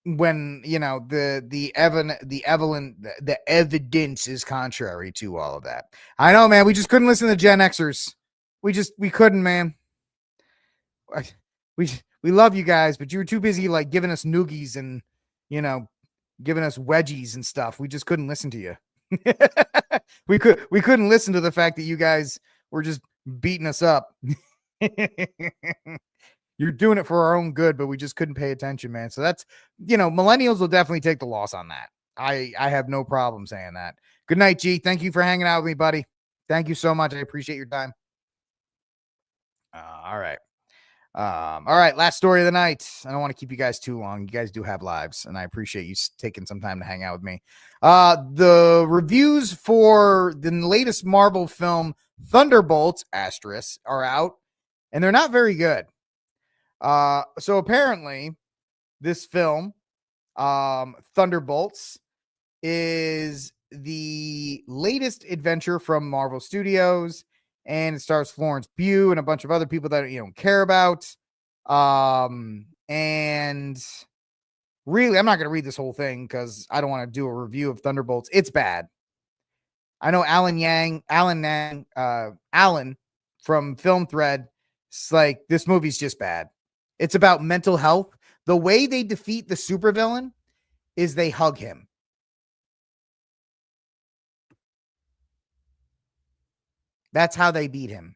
when the evidence is contrary to all of that. I know, man. We just couldn't listen to Gen Xers. We couldn't, man. We love you guys, but you were too busy like giving us noogies and giving us wedgies and stuff. We just couldn't listen to you. we couldn't listen to the fact that you guys were just beating us up. You're doing it for our own good, but we just couldn't pay attention, man. So that's, millennials will definitely take the loss on that. I have no problem saying that. Good night, G. Thank you for hanging out with me, buddy. Thank you so much. I appreciate your time. All right. Last story of the night. I don't want to keep you guys too long. You guys do have lives, and I appreciate you taking some time to hang out with me. The reviews for the latest Marvel film, Thunderbolts, *, are out, and they're not very good. So apparently this film, Thunderbolts, is the latest adventure from Marvel Studios, and it stars Florence Pugh and a bunch of other people that you don't care about. And really, I'm not going to read this whole thing because I don't want to do a review of Thunderbolts. It's bad. I know Alan from Film Thread. It's like, this movie's just bad. It's about mental health. The way they defeat the supervillain is they hug him. That's how they beat him.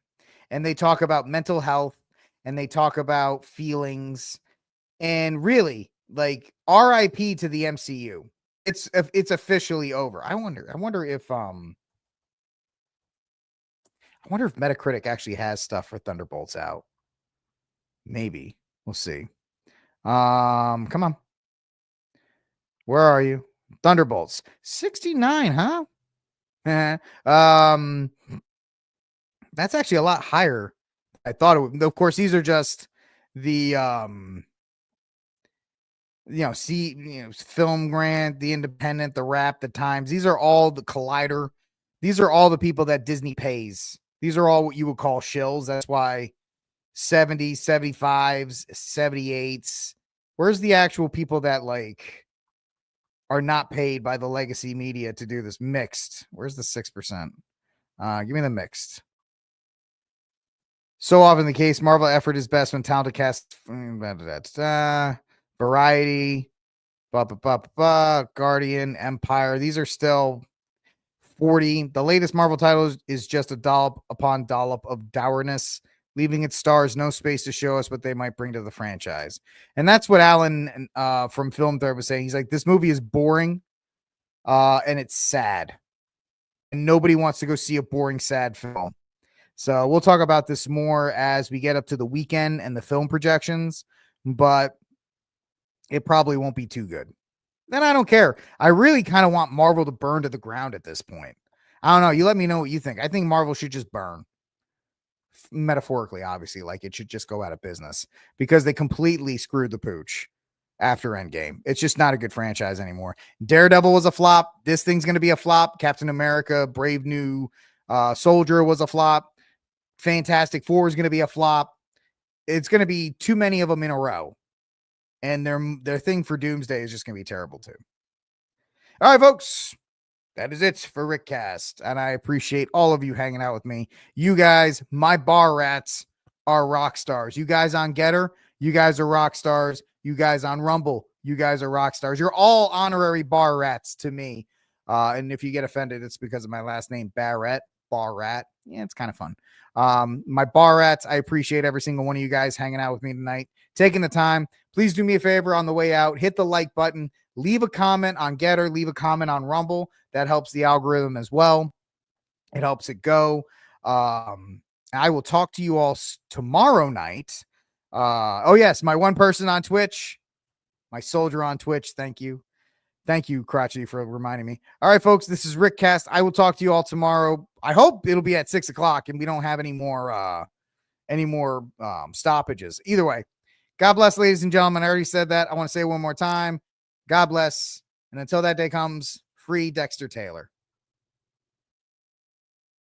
And they talk about mental health and they talk about feelings, and really, like, RIP to the MCU. It's officially over. I wonder if Metacritic actually has stuff for Thunderbolts out. Maybe. We'll see. Come on. Where are you? Thunderbolts. 69, huh? That's actually a lot higher. I thought it would. Of course, these are just the Film Grant, the Independent, the Wrap, the Times. These are all the Collider. These are all the people that Disney pays. These are all what you would call shills. That's why 70s, 75s, 78s. Where's the actual people that like are not paid by the legacy media to do this? Mixed. Where's the 6%? Give me the mixed. So often the case, Marvel effort is best when talented cast, Variety, Guardian, Empire. These are still 40. The latest Marvel title is just a dollop upon dollop of dourness, leaving its stars no space to show us what they might bring to the franchise. And that's what Alan from Film Thread was saying. He's like, this movie is boring and it's sad. And nobody wants to go see a boring, sad film. So we'll talk about this more as we get up to the weekend and the film projections, but it probably won't be too good. Then I don't care. I really kind of want Marvel to burn to the ground at this point. I don't know. You let me know what you think. I think Marvel should just burn. Metaphorically, obviously, like it should just go out of business because they completely screwed the pooch after Endgame. It's just not a good franchise anymore. Daredevil was a flop. This thing's going to be a flop. Captain America, Brave New Soldier was a flop. Fantastic Four is going to be a flop. It's going to be too many of them in a row. And their thing for Doomsday is just going to be terrible too. All right, folks. That is it for RickCast. And I appreciate all of you hanging out with me. You guys, my bar rats, are rock stars. You guys on Getter, you guys are rock stars. You guys on Rumble, you guys are rock stars. You're all honorary bar rats to me. And if you get offended, it's because of my last name, Barrett, bar rat. Yeah, it's kind of fun. My bar rats, I appreciate every single one of you guys hanging out with me tonight, taking the time. Please do me a favor on the way out, hit the like button, leave a comment on Getter, leave a comment on Rumble. That helps the algorithm as well. It helps it go. I will talk to you all tomorrow night. Oh yes, my one person on Twitch, my soldier on Twitch. Thank you. Thank you, Crotchety, for reminding me. All right, folks, this is RickCast. I will talk to you all tomorrow. I hope it'll be at 6:00 and we don't have any more stoppages. Either way, God bless, ladies and gentlemen. I already said that. I want to say it one more time. God bless. And until that day comes, free Dexter Taylor.